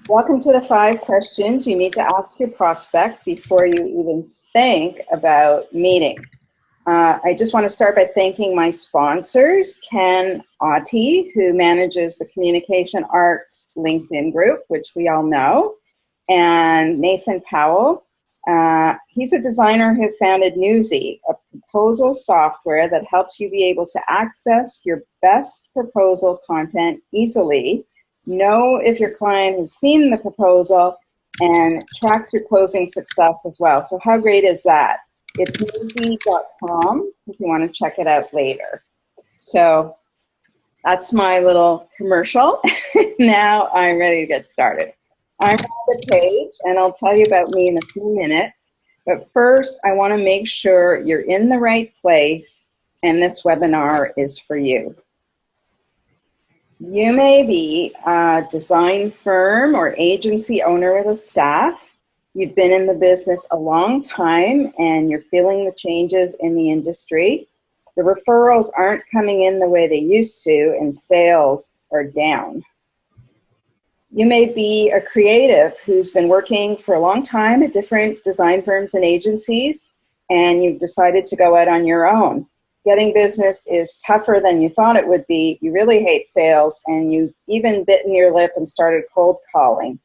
Welcome to the 5 questions you need to ask your prospect before you even think about meeting. I just want to start by thanking my sponsors, Ken Auty, who manages the Communication Arts LinkedIn group, which we all know, and Nathan Powell. He's a designer who founded Newsy, a proposal software that helps you be able to access your best proposal content easily, know if your client has seen the proposal, and tracks your closing success as well. So how great is that? It's newsy.com if you want to check it out later. So that's my little commercial. Now I'm ready to get started. I'm on the page, and I'll tell you about me in a few minutes. But first, I want to make sure you're in the right place, and this webinar is for you. You may be a design firm or agency owner with a staff. You've been in the business a long time, and you're feeling the changes in the industry. The referrals aren't coming in the way they used to, and sales are down. You may be a creative who's been working for a long time at different design firms and agencies, and you've decided to go out on your own. Getting business is tougher than you thought it would be. You really hate sales, and you've even bitten your lip and started cold calling.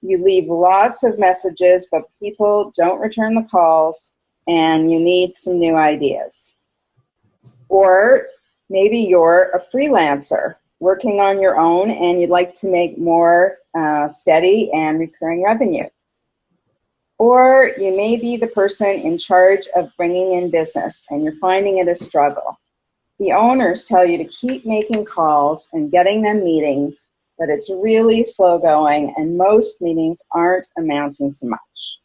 You leave lots of messages, but people don't return the calls, and you need some new ideas. Or maybe you're a freelancer working on your own, and you'd like to make more steady and recurring revenue. Or you may be the person in charge of bringing in business, and you're finding it a struggle. The owners tell you to keep making calls and getting them meetings, but it's really slow going, and most meetings aren't amounting to much.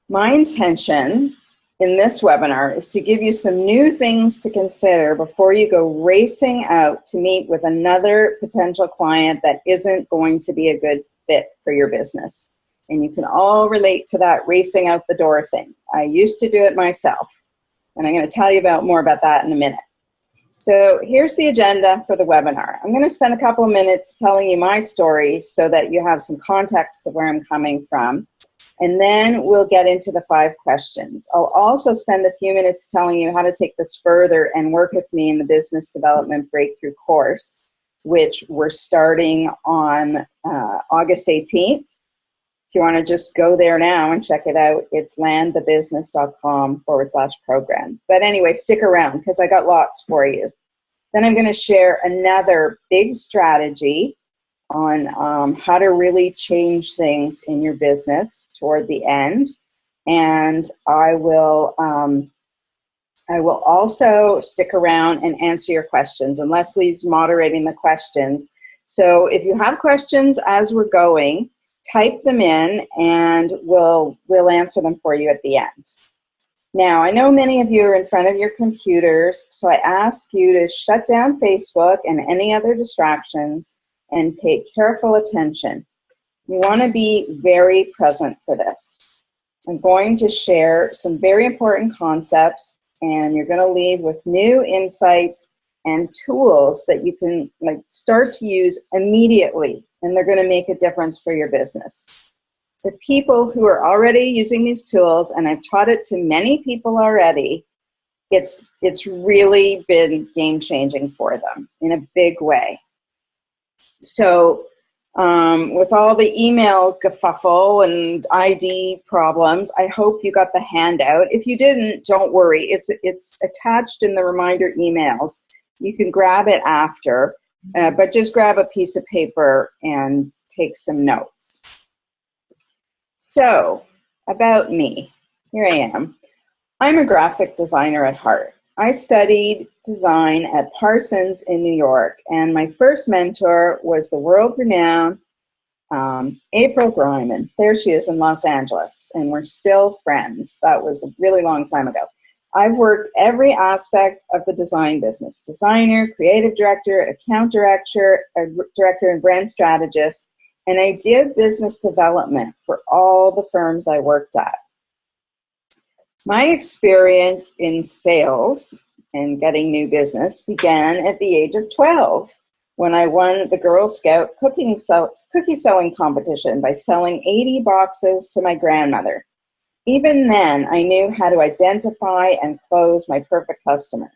My intention in this webinar is to give you some new things to consider before you go racing out to meet with another potential client that isn't going to be a good fit for your business. And you can all relate to that racing out the door thing. I used to do it myself, and I'm going to tell you more about that in a minute. So here's the agenda for the webinar. I'm going to spend a couple of minutes telling you my story so that you have some context of where I'm coming from. And then we'll get into the 5 questions. I'll also spend a few minutes telling you how to take this further and work with me in the Business Development Breakthrough course, which we're starting on August 18th. If you want to just go there now and check it out, it's landthebusiness.com/program. But anyway, stick around because I got lots for you. Then I'm going to share another big strategy on how to really change things in your business toward the end. And I will also stick around and answer your questions. And Leslie's moderating the questions. So if you have questions as we're going, type them in, and we'll answer them for you at the end. Now, I know many of you are in front of your computers, so I ask you to shut down Facebook and any other distractions and pay careful attention. You want to be very present for this. I'm going to share some very important concepts, and you're going to leave with new insights and tools that you can start to use immediately, and they're going to make a difference for your business. The people who are already using these tools, and I've taught it to many people already, it's really been game-changing for them in a big way. So with all the email kerfuffle and ID problems, I hope you got the handout. If you didn't, don't worry. It's attached in the reminder emails. You can grab it after, but just grab a piece of paper and take some notes. So, about me. Here I am. I'm a graphic designer at heart. I studied design at Parsons in New York, and my first mentor was the world-renowned April Greiman. There she is in Los Angeles, and we're still friends. That was a really long time ago. I've worked every aspect of the design business: designer, creative director, account director, and brand strategist, and I did business development for all the firms I worked at. My experience in sales and getting new business began at the age of 12. when I won the Girl Scout cookie selling competition by selling 80 boxes to my grandmother. Even then, I knew how to identify and close my perfect customer.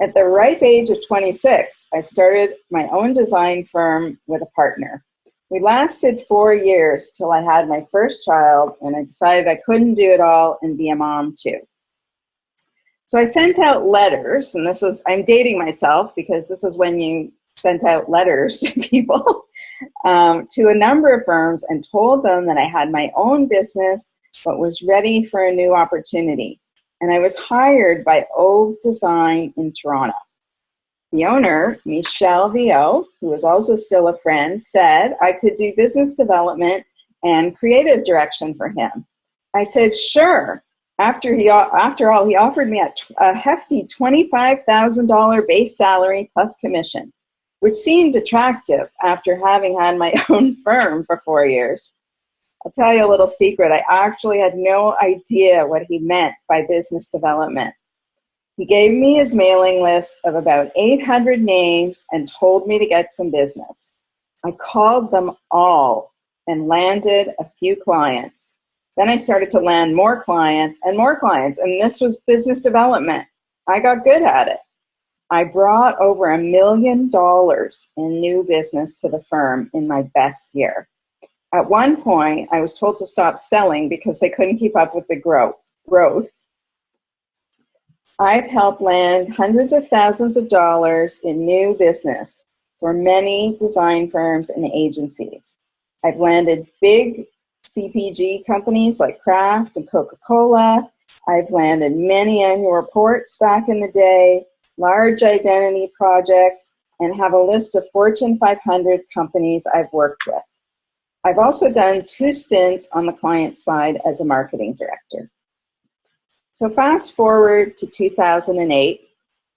At the ripe age of 26, I started my own design firm with a partner. We lasted 4 years till I had my first child, and I decided I couldn't do it all and be a mom too. So I sent out letters, and I'm dating myself because this is when you sent out letters to people, to a number of firms, and told them that I had my own business but was ready for a new opportunity. And I was hired by Aug Design in Toronto. The owner, Michel Vio, who was also still a friend, said I could do business development and creative direction for him. I said, sure. After all, he offered me a hefty $25,000 base salary plus commission, which seemed attractive after having had my own firm for 4 years. I'll tell you a little secret. I actually had no idea what he meant by business development. He gave me his mailing list of about 800 names and told me to get some business. I called them all and landed a few clients. Then I started to land more clients, and this was business development. I got good at it. I brought over $1 million in new business to the firm in my best year. At one point, I was told to stop selling because they couldn't keep up with the growth. I've helped land hundreds of thousands of dollars in new business for many design firms and agencies. I've landed big CPG companies like Kraft and Coca-Cola. I've landed many annual reports back in the day, large identity projects, and have a list of Fortune 500 companies I've worked with. I've also done 2 stints on the client side as a marketing director. So fast forward to 2008,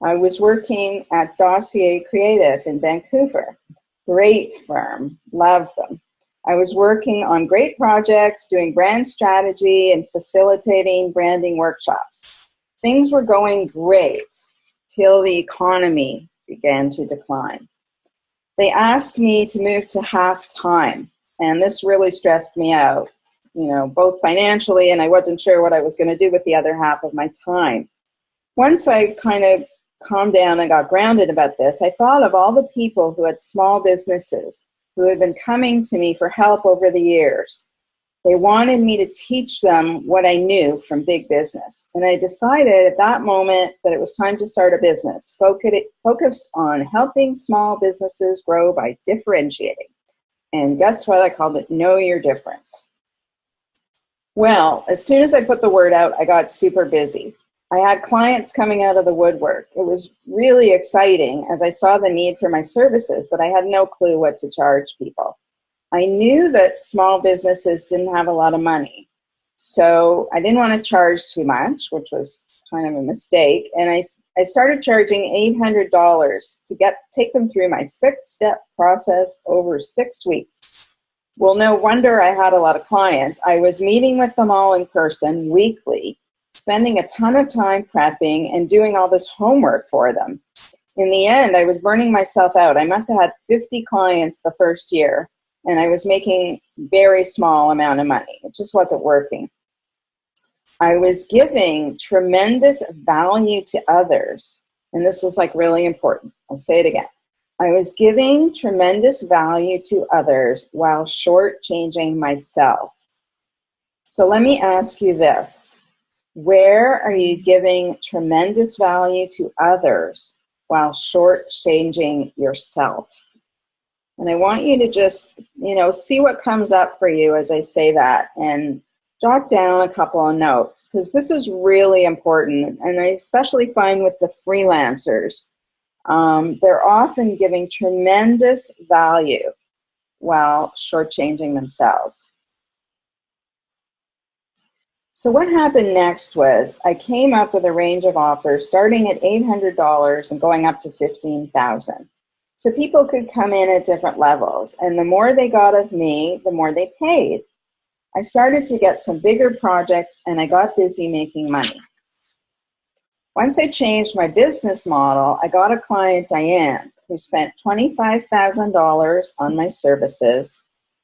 I was working at Dossier Creative in Vancouver. Great firm, loved them. I was working on great projects, doing brand strategy and facilitating branding workshops. Things were going great till the economy began to decline. They asked me to move to half-time, and this really stressed me out, both financially, and I wasn't sure what I was going to do with the other half of my time. Once I kind of calmed down and got grounded about this, I thought of all the people who had small businesses who had been coming to me for help over the years. They wanted me to teach them what I knew from big business. And I decided at that moment that it was time to start a business focused on helping small businesses grow by differentiating. And guess what? I called it Know Your Difference. Well, as soon as I put the word out, I got super busy. I had clients coming out of the woodwork. It was really exciting as I saw the need for my services, but I had no clue what to charge people. I knew that small businesses didn't have a lot of money, so I didn't want to charge too much, which was kind of a mistake, and I started charging $800 to take them through my 6-step process over 6 weeks. Well, no wonder I had a lot of clients. I was meeting with them all in person weekly, spending a ton of time prepping and doing all this homework for them. In the end, I was burning myself out. I must have had 50 clients the first year, and I was making very small amount of money. It just wasn't working. I was giving tremendous value to others, and this was really important. I'll say it again. I was giving tremendous value to others while shortchanging myself. So let me ask you this. Where are you giving tremendous value to others while shortchanging yourself? And I want you to just, see what comes up for you as I say that, and jot down a couple of notes, because this is really important. And I especially find with the freelancers, they're often giving tremendous value while shortchanging themselves. So what happened next was I came up with a range of offers starting at $800 and going up to $15,000. So people could come in at different levels, and the more they got of me, the more they paid. I started to get some bigger projects, and I got busy making money. Once I changed my business model, I got a client, Diane, who spent $25,000 on my services,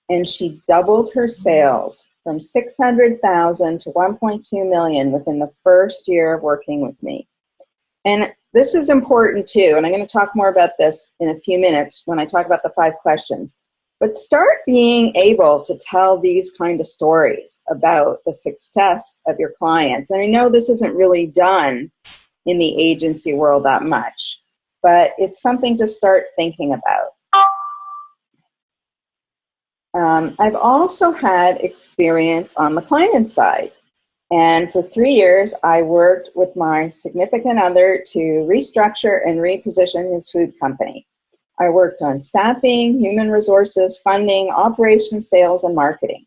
and she doubled her sales from 600,000 to 1.2 million within the first year of working with me. And this is important too, and I'm going to talk more about this in a few minutes when I talk about the 5 questions. But start being able to tell these kind of stories about the success of your clients. And I know this isn't really done in the agency world that much, but it's something to start thinking about. I've also had experience on the client side. And for 3 years, I worked with my significant other to restructure and reposition his food company. I worked on staffing, human resources, funding, operations, sales, and marketing.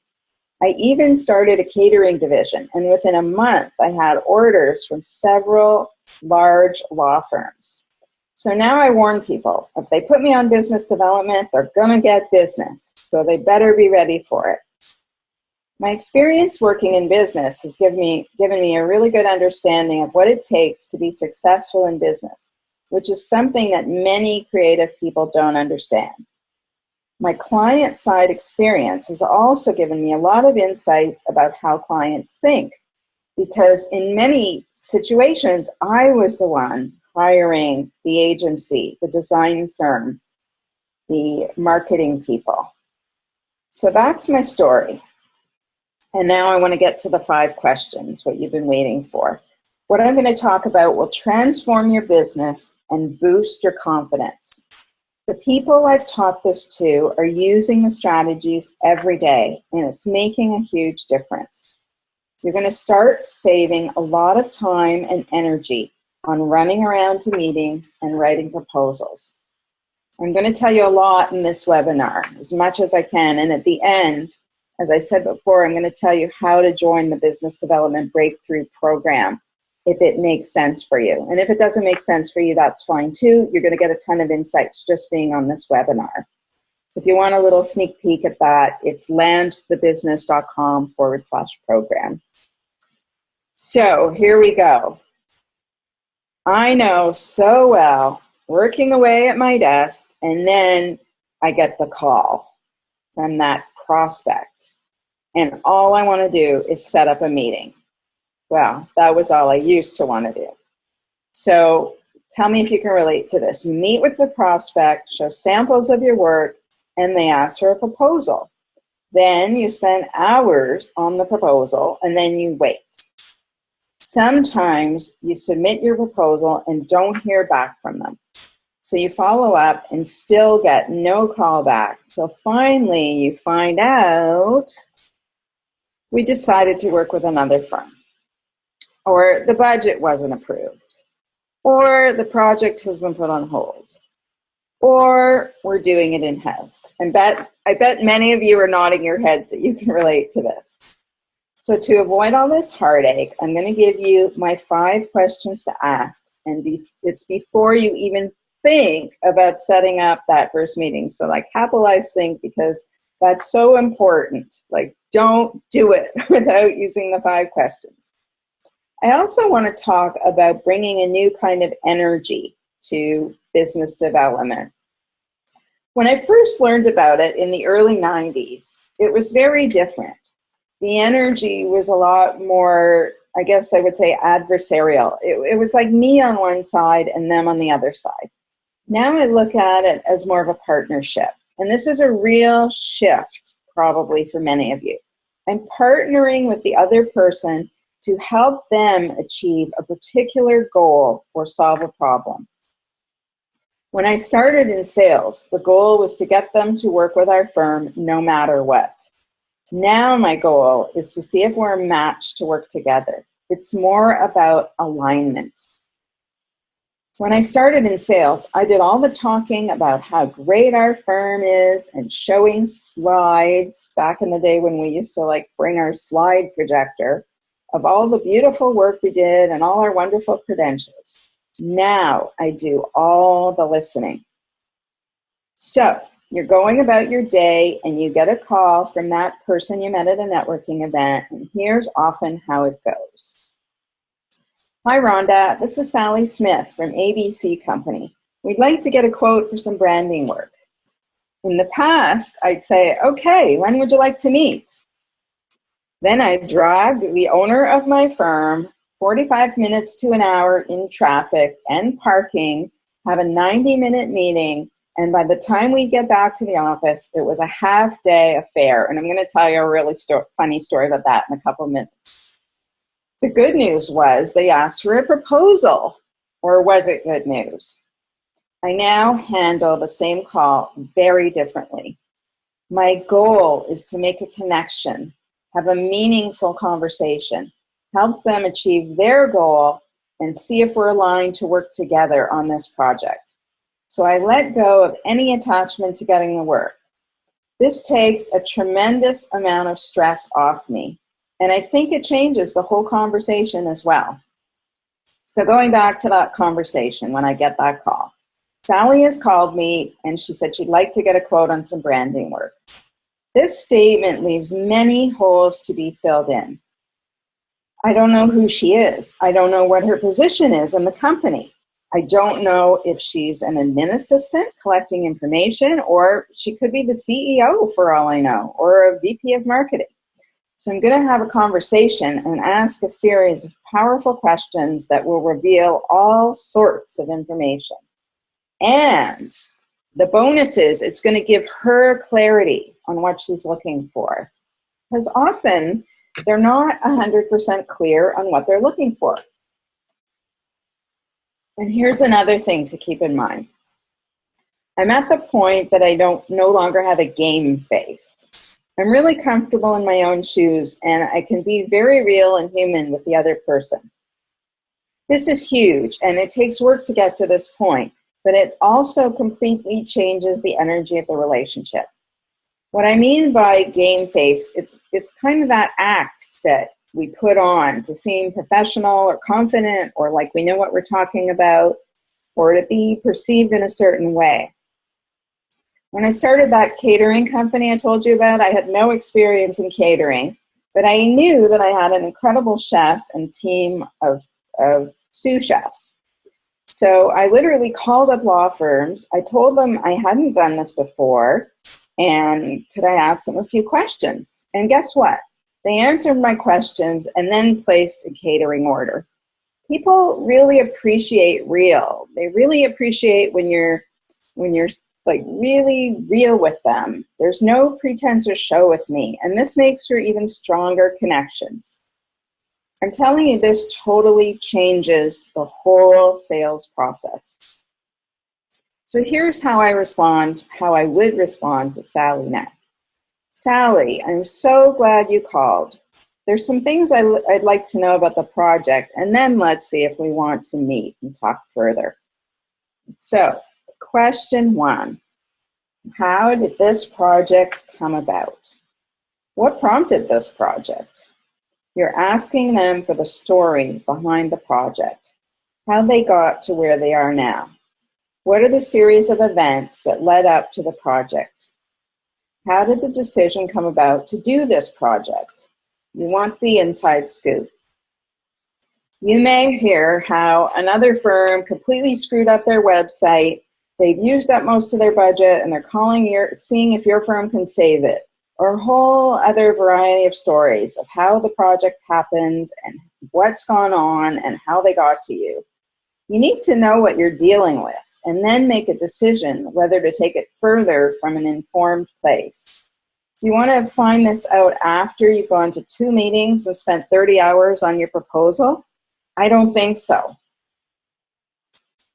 I even started a catering division, and within a month, I had orders from several large law firms. So now I warn people, if they put me on business development, they're gonna get business, so they better be ready for it. My experience working in business has given me a really good understanding of what it takes to be successful in business, which is something that many creative people don't understand. My client side experience has also given me a lot of insights about how clients think, because in many situations, I was the one hiring the agency, the design firm, the marketing people. So that's my story. And now I want to get to the 5 questions, what you've been waiting for. What I'm going to talk about will transform your business and boost your confidence. The people I've taught this to are using the strategies every day, and it's making a huge difference. You're going to start saving a lot of time and energy on running around to meetings and writing proposals. I'm going to tell you a lot in this webinar, as much as I can, and at the end, as I said before, I'm going to tell you how to join the Business Development Breakthrough Program if it makes sense for you. And if it doesn't make sense for you, that's fine too. You're going to get a ton of insights just being on this webinar. So if you want a little sneak peek at that, it's landthebusiness.com/program. So here we go. I know so well, working away at my desk, and then I get the call from that prospect, and all I want to do is set up a meeting. Well, that was all I used to want to do. So tell me if you can relate to this. You meet with the prospect, show samples of your work, and they ask for a proposal. Then you spend hours on the proposal, and then you wait. Sometimes you submit your proposal and don't hear back from them. So you follow up and still get no call back. So finally you find out we decided to work with another firm, or the budget wasn't approved, or the project has been put on hold, or we're doing it in-house. I bet many of you are nodding your heads that you can relate to this. So to avoid all this heartache, I'm going to give you my 5 questions to ask, and it's before you even think about setting up that first meeting. So like capitalize think, because that's so important. Like, don't do it without using the 5 questions. I also want to talk about bringing a new kind of energy to business development. When I first learned about it in the early 90s, it was very different. The energy was a lot more, I guess I would say, adversarial. It was like me on one side and them on the other side. Now I look at it as more of a partnership. And this is a real shift, probably for many of you. I'm partnering with the other person to help them achieve a particular goal or solve a problem. When I started in sales, the goal was to get them to work with our firm no matter what. Now my goal is to see if we're a match to work together. It's more about alignment. When I started in sales, I did all the talking about how great our firm is and showing slides back in the day when we used to like bring our slide projector of all the beautiful work we did and all our wonderful credentials. Now I do all the listening. So you're going about your day and you get a call from that person you met at a networking event, and here's often how it goes. Hi, Rhonda. This is Sally Smith from ABC Company. We'd like to get a quote for some branding work. In the past, I'd say, okay, when would you like to meet? Then I'd drag the owner of my firm 45 minutes to an hour in traffic and parking, have a 90-minute meeting, and by the time we get back to the office, it was a half-day affair. And I'm going to tell you a really funny story about that in a couple minutes. The good news was they asked for a proposal, or was it good news? I now handle the same call very differently. My goal is to make a connection, have a meaningful conversation, help them achieve their goal, and see if we're aligned to work together on this project. So I let go of any attachment to getting the work. This takes a tremendous amount of stress off me, and I think it changes the whole conversation as well. So going back to that conversation when I get that call, Sally has called me and she said she'd like to get a quote on some branding work. This statement leaves many holes to be filled in. I don't know who she is. I don't know what her position is in the company. I don't know if she's an admin assistant collecting information, or she could be the CEO for all I know, or a VP of marketing. So I'm going to have a conversation and ask a series of powerful questions that will reveal all sorts of information. And the bonus is it's going to give her clarity on what she's looking for. Because often they're not 100% clear on what they're looking for. And here's another thing to keep in mind. I'm at the point that I no longer have a game face. I'm really comfortable in my own shoes, and I can be very real and human with the other person. This is huge, and it takes work to get to this point, but it also completely changes the energy of the relationship. What I mean by game face, it's kind of that act that we put on to seem professional or confident or like we know what we're talking about, or to be perceived in a certain way. When I started that catering company I told you about, I had no experience in catering, but I knew that I had an incredible chef and team of sous chefs. So I literally called up law firms. I told them I hadn't done this before, and could I ask them a few questions? And guess what? They answered my questions and then placed a catering order. People really appreciate real. They really appreciate when you're like really real with them. There's no pretense or show with me, and this makes for even stronger connections. I'm telling you, this totally changes the whole sales process. So here's how I would respond to Sally now. Sally, I'm so glad you called. There's some things I'd like to know about the project, and then let's see if we want to meet and talk further. So, question 1, how did this project come about? What prompted this project? You're asking them for the story behind the project, how they got to where they are now. What are the series of events that led up to the project? How did the decision come about to do this project? You want the inside scoop. You may hear how another firm completely screwed up their website. They've used up most of their budget and they're seeing if your firm can save it. Or a whole other variety of stories of how the project happened and what's gone on and how they got to you. You need to know what you're dealing with and then make a decision whether to take it further from an informed place. Do you want to find this out after you've gone to 2 meetings and spent 30 hours on your proposal? I don't think so.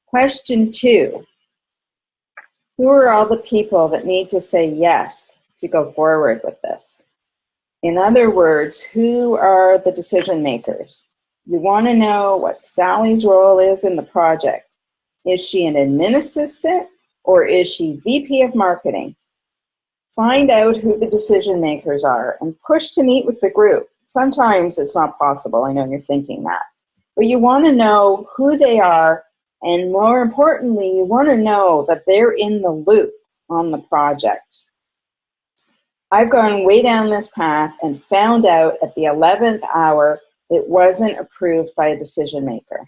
Question 2, who are all the people that need to say yes to go forward with this? In other words, who are the decision makers? You want to know what Sally's role is in the project. Is she an admin assistant or is she VP of marketing? Find out who the decision makers are and push to meet with the group. Sometimes it's not possible, I know you're thinking that. But you want to know who they are, and more importantly, you want to know that they're in the loop on the project. I've gone way down this path and found out at the 11th hour it wasn't approved by a decision maker.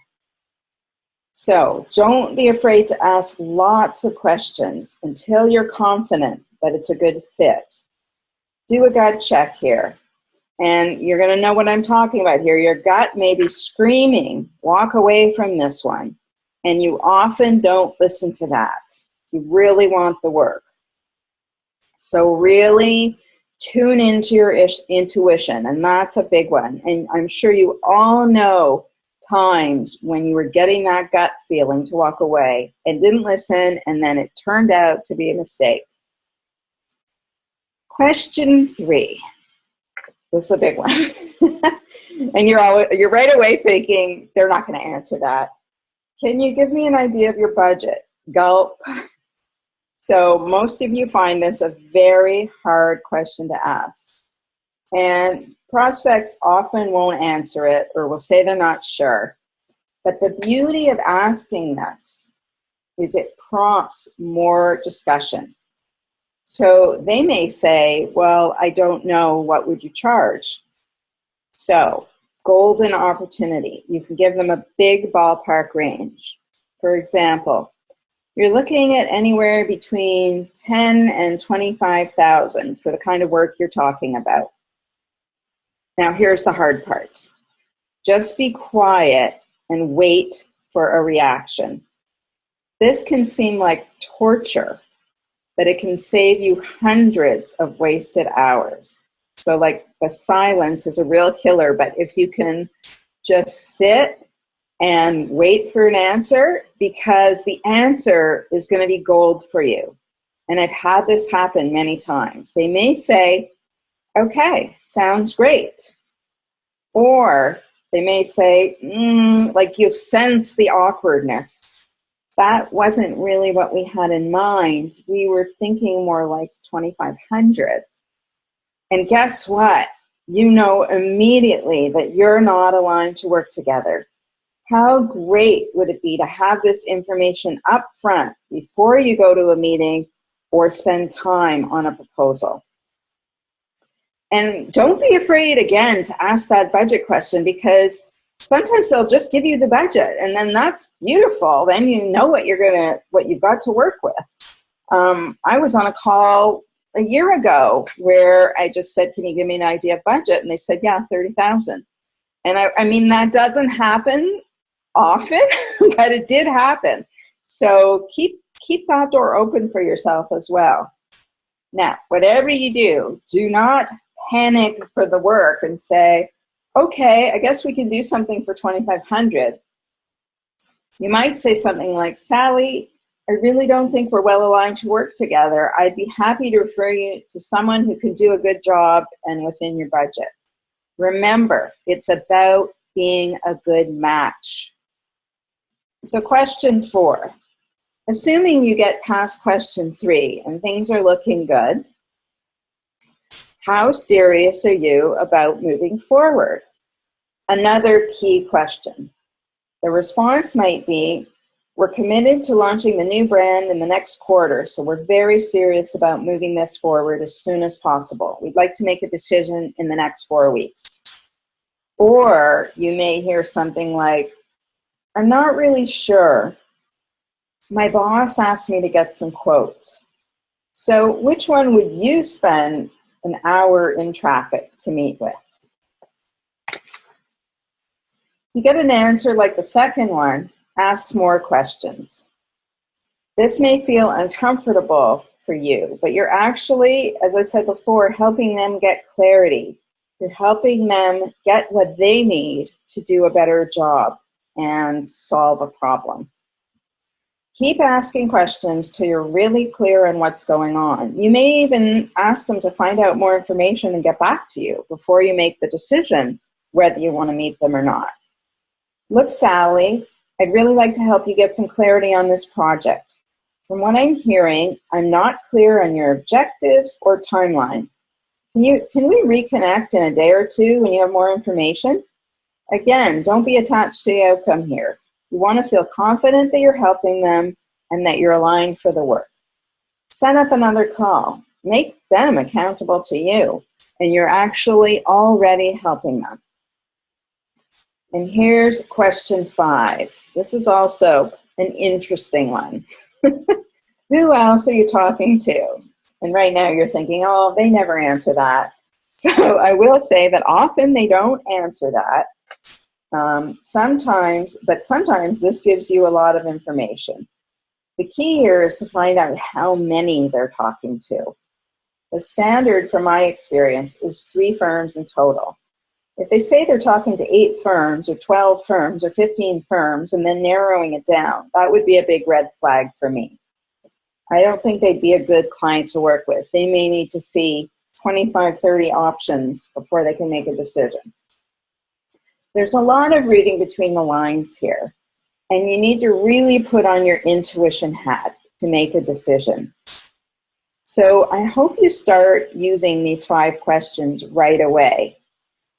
So don't be afraid to ask lots of questions until you're confident that it's a good fit. Do a gut check here. And you're going to know what I'm talking about here. Your gut may be screaming, walk away from this one. And you often don't listen to that. You really want the work. So really tune into your intuition, and that's a big one. And I'm sure you all know times when you were getting that gut feeling to walk away and didn't listen, and then it turned out to be a mistake. Question 3. This is a big one. And you're right away thinking, they're not going to answer that. Can you give me an idea of your budget? Gulp. So most of you find this a very hard question to ask. And prospects often won't answer it or will say they're not sure. But the beauty of asking this is it prompts more discussion. So they may say, well, I don't know, what would you charge? So, golden opportunity. You can give them a big ballpark range. For example, you're looking at anywhere between 10 and 25,000 for the kind of work you're talking about. Now, here's the hard part. Just be quiet and wait for a reaction. This can seem like torture, but it can save you hundreds of wasted hours. So like the silence is a real killer, but if you can just sit and wait for an answer, because the answer is going to be gold for you. And I've had this happen many times. They may say, okay, sounds great. Or they may say, like you sense the awkwardness. That wasn't really what we had in mind. We were thinking more like 2,500. And guess what? You know immediately that you're not aligned to work together. How great would it be to have this information up front before you go to a meeting or spend time on a proposal? And don't be afraid, again, to ask that budget question, because sometimes they'll just give you the budget, and then that's beautiful. Then you know what you've got to work with. I was on a call a year ago where I just said, can you give me an idea of budget? And they said, yeah, 30,000. And I mean, that doesn't happen often, but it did happen. So keep that door open for yourself as well. Now, whatever you do not panic for the work and say, okay, I guess we can do something for 2,500. You might say something like, Sally, I really don't think we're well aligned to work together. I'd be happy to refer you to someone who can do a good job and within your budget. Remember, it's about being a good match. So question 4, assuming you get past question 3 and things are looking good, how serious are you about moving forward? Another key question. The response might be, we're committed to launching the new brand in the next quarter, so we're very serious about moving this forward as soon as possible. We'd like to make a decision in the next 4 weeks. Or you may hear something like, I'm not really sure. My boss asked me to get some quotes. So which one would you spend an hour in traffic to meet with? You get an answer like the second one, ask more questions. This may feel uncomfortable for you, but you're actually, as I said before, helping them get clarity. You're helping them get what they need to do a better job and solve a problem. Keep asking questions till you're really clear on what's going on. You may even ask them to find out more information and get back to you before you make the decision whether you want to meet them or not. Look, Sally, I'd really like to help you get some clarity on this project. From what I'm hearing, I'm not clear on your objectives or timeline. Can we reconnect in a day or two when you have more information? Again, don't be attached to the outcome here. You want to feel confident that you're helping them and that you're aligned for the work. Set up another call. Make them accountable to you, and you're actually already helping them. And here's question 5. This is also an interesting one. Who else are you talking to? And right now you're thinking, oh, they never answer that. So I will say that often they don't answer that. Sometimes this gives you a lot of information. The key here is to find out how many they're talking to. The standard, from my experience, is 3 firms in total. If they say they're talking to 8 firms or 12 firms or 15 firms and then narrowing it down, that would be a big red flag for me. I don't think they'd be a good client to work with. They may need to see 25, 30 options before they can make a decision. There's a lot of reading between the lines here, and you need to really put on your intuition hat to make a decision. So I hope you start using these 5 questions right away.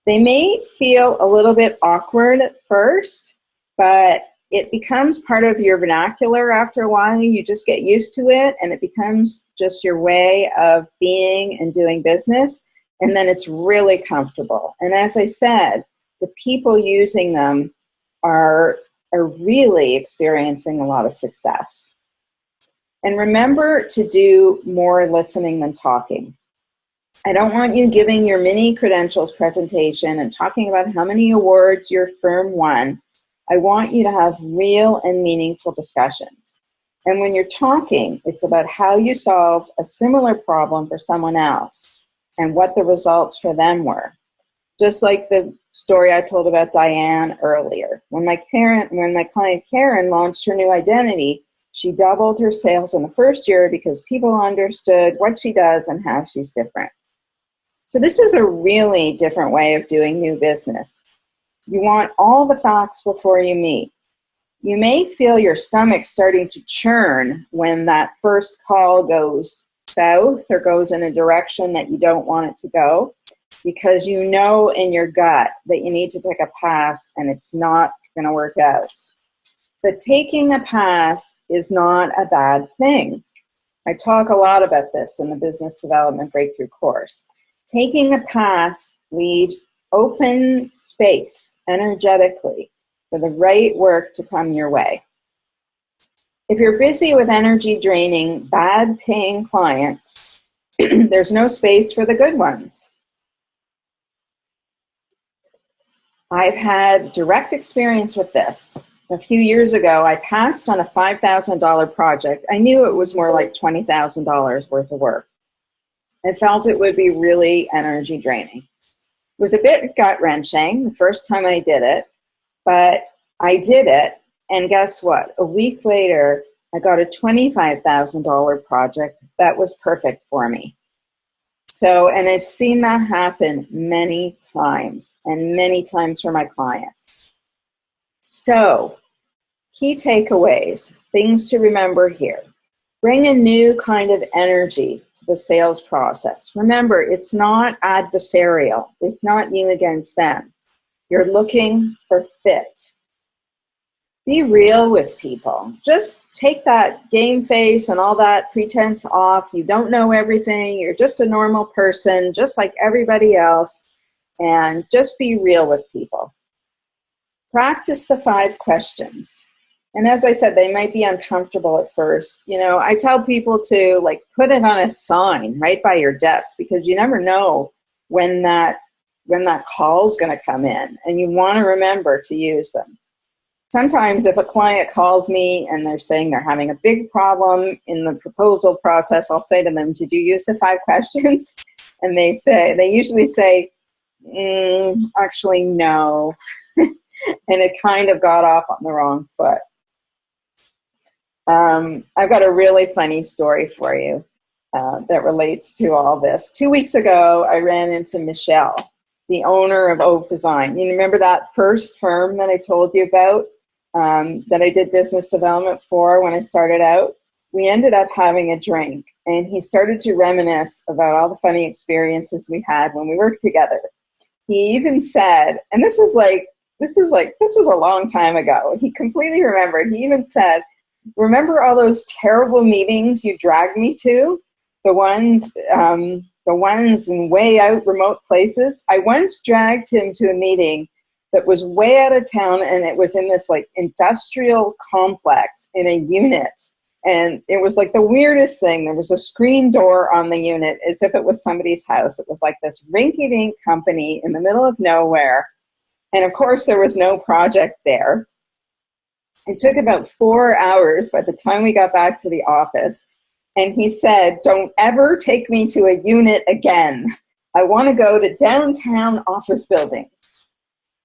They may feel a little bit awkward at first, but it becomes part of your vernacular after a while. You just get used to it, and it becomes just your way of being and doing business, and then it's really comfortable. And as I said, the people using them are really experiencing a lot of success. And remember to do more listening than talking. I don't want you giving your mini credentials presentation and talking about how many awards your firm won. I want you to have real and meaningful discussions. And when you're talking, it's about how you solved a similar problem for someone else and what the results for them were. Just like the story I told about Diane earlier. When my client Karen launched her new identity, she doubled her sales in the first year because people understood what she does and how she's different. So this is a really different way of doing new business. You want all the facts before you meet. You may feel your stomach starting to churn when that first call goes south or goes in a direction that you don't want it to go, because you know in your gut that you need to take a pass and it's not going to work out. But taking a pass is not a bad thing. I talk a lot about this in the Business Development Breakthrough course. Taking a pass leaves open space energetically for the right work to come your way. If you're busy with energy draining, bad paying clients, there's no space for the good ones. I've had direct experience with this. A few years ago, I passed on a $5,000 project. I knew it was more like $20,000 worth of work. I felt it would be really energy draining. It was a bit gut-wrenching the first time I did it, but I did it, and guess what? A week later, I got a $25,000 project that was perfect for me. So, and I've seen that happen many times, and many times for my clients. So, key takeaways, things to remember here. Bring a new kind of energy to the sales process. Remember, it's not adversarial. It's not you against them. You're looking for fit. Be real with people. Just take that game face and all that pretense off. You don't know everything. You're just a normal person, just like everybody else. And just be real with people. Practice the 5 questions. And as I said, they might be uncomfortable at first. You know, I tell people to like put it on a sign right by your desk, because you never know when that call is going to come in, and you want to remember to use them. Sometimes if a client calls me and they're saying they're having a big problem in the proposal process, I'll say to them, did you use the 5 questions? And they usually say, actually, no. And it kind of got off on the wrong foot. I've got a really funny story for you that relates to all this. 2 weeks ago, I ran into Michelle, the owner of Aug Design. You remember that first firm that I told you about that I did business development for when I started out? We ended up having a drink, and he started to reminisce about all the funny experiences we had when we worked together. He even said, and this was a long time ago. He completely remembered. He even said, remember all those terrible meetings you dragged me to? The ones in way out remote places? I once dragged him to a meeting that was way out of town, and it was in this like industrial complex in a unit. And it was like the weirdest thing. There was a screen door on the unit as if it was somebody's house. It was like this rinky-dink company in the middle of nowhere. And of course, there was no project there. It took about 4 hours by the time we got back to the office. And he said, "Don't ever take me to a unit again. I want to go to downtown office buildings."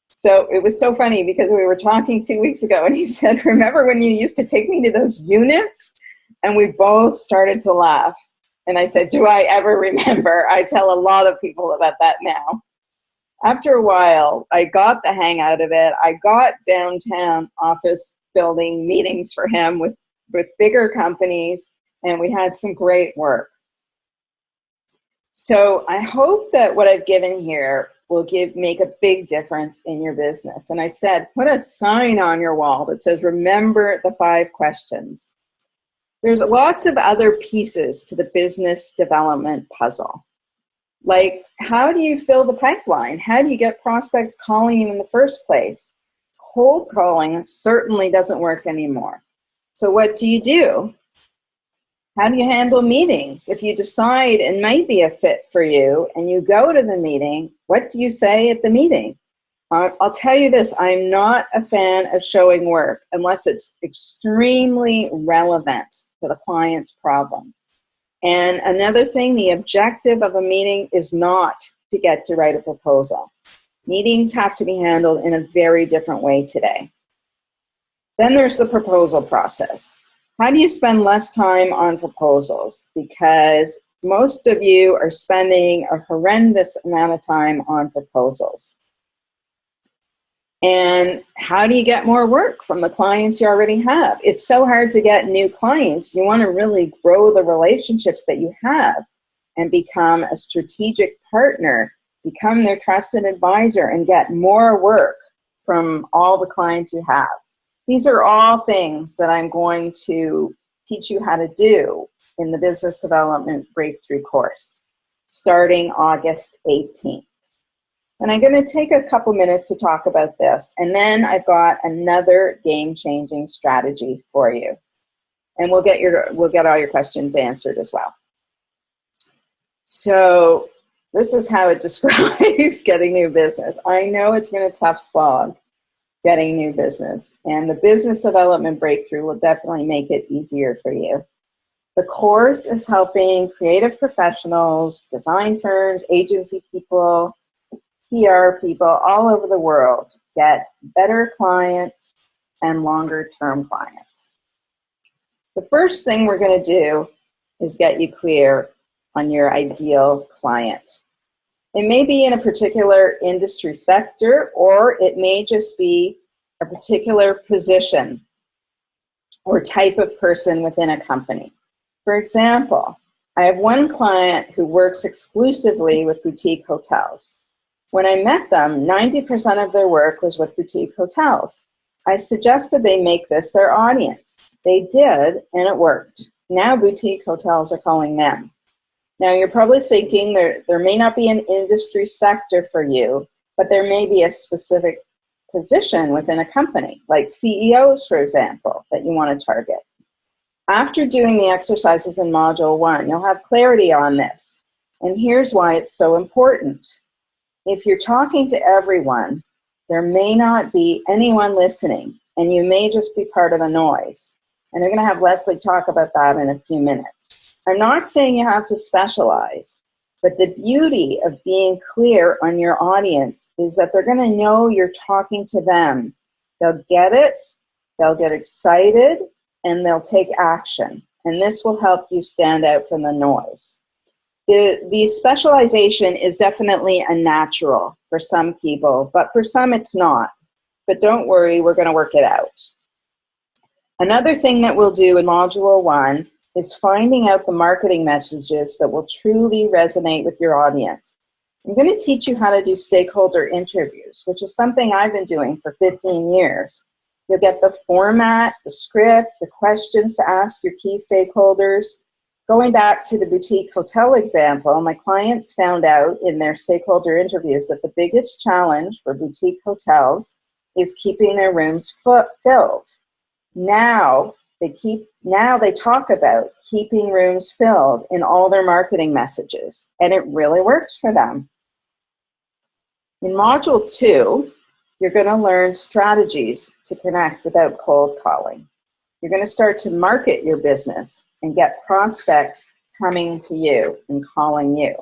So it was so funny because we were talking 2 weeks ago and he said, "Remember when you used to take me to those units?" And we both started to laugh. And I said, "Do I ever remember?" I tell a lot of people about that now. After a while, I got the hang out of it. I got downtown office building meetings for him with bigger companies, and we had some great work. So I hope that what I've given here will make a big difference in your business. And I said, put a sign on your wall that says, "Remember the 5 questions." There's lots of other pieces to the business development puzzle. Like, how do you fill the pipeline? How do you get prospects calling you in the first place? Cold calling certainly doesn't work anymore. So what do you do? How do you handle meetings? If you decide it might be a fit for you and you go to the meeting, what do you say at the meeting? I'll tell you this, I'm not a fan of showing work unless it's extremely relevant to the client's problem. And another thing, the objective of a meeting is not to get to write a proposal. Meetings have to be handled in a very different way today. Then there's the proposal process. How do you spend less time on proposals? Because most of you are spending a horrendous amount of time on proposals. And how do you get more work from the clients you already have? It's so hard to get new clients. You want to really grow the relationships that you have and become a strategic partner, become their trusted advisor, and get more work from all the clients you have. These are all things that I'm going to teach you how to do in the Business Development Breakthrough course, starting August 18th. And I'm going to take a couple minutes to talk about this, and then I've got another game-changing strategy for you. And we'll get all your questions answered as well. So this is how it describes getting new business. I know it's been a tough slog getting new business, and the Business Development Breakthrough will definitely make it easier for you. The course is helping creative professionals, design firms, agency people, PR people all over the world get better clients and longer-term clients. The first thing we're going to do is get you clear on your ideal client. It may be in a particular industry sector, or it may just be a particular position or type of person within a company. For example, I have one client who works exclusively with boutique hotels. When I met them, 90% of their work was with boutique hotels. I suggested they make this their audience. They did, and it worked. Now boutique hotels are calling them. Now you're probably thinking there may not be an industry sector for you, but there may be a specific position within a company, like CEOs, for example, that you want to target. After doing the exercises in Module 1, you'll have clarity on this. And here's why it's so important. If you're talking to everyone, there may not be anyone listening, and you may just be part of the noise. And we're going to have Leslie talk about that in a few minutes. I'm not saying you have to specialize, but the beauty of being clear on your audience is that they're going to know you're talking to them. They'll get it, they'll get excited, and they'll take action. And this will help you stand out from the noise. The specialization is definitely a natural for some people, but for some it's not. But don't worry, we're going to work it out. Another thing that we'll do in Module 1 is finding out the marketing messages that will truly resonate with your audience. I'm going to teach you how to do stakeholder interviews, which is something I've been doing for 15 years. You'll get the format, the script, the questions to ask your key stakeholders. Going back to the boutique hotel example, my clients found out in their stakeholder interviews that the biggest challenge for boutique hotels is keeping their rooms filled. Now they talk about keeping rooms filled in all their marketing messages, and it really works for them. In Module 2, you're going to learn strategies to connect without cold calling. You're going to start to market your business and get prospects coming to you and calling you.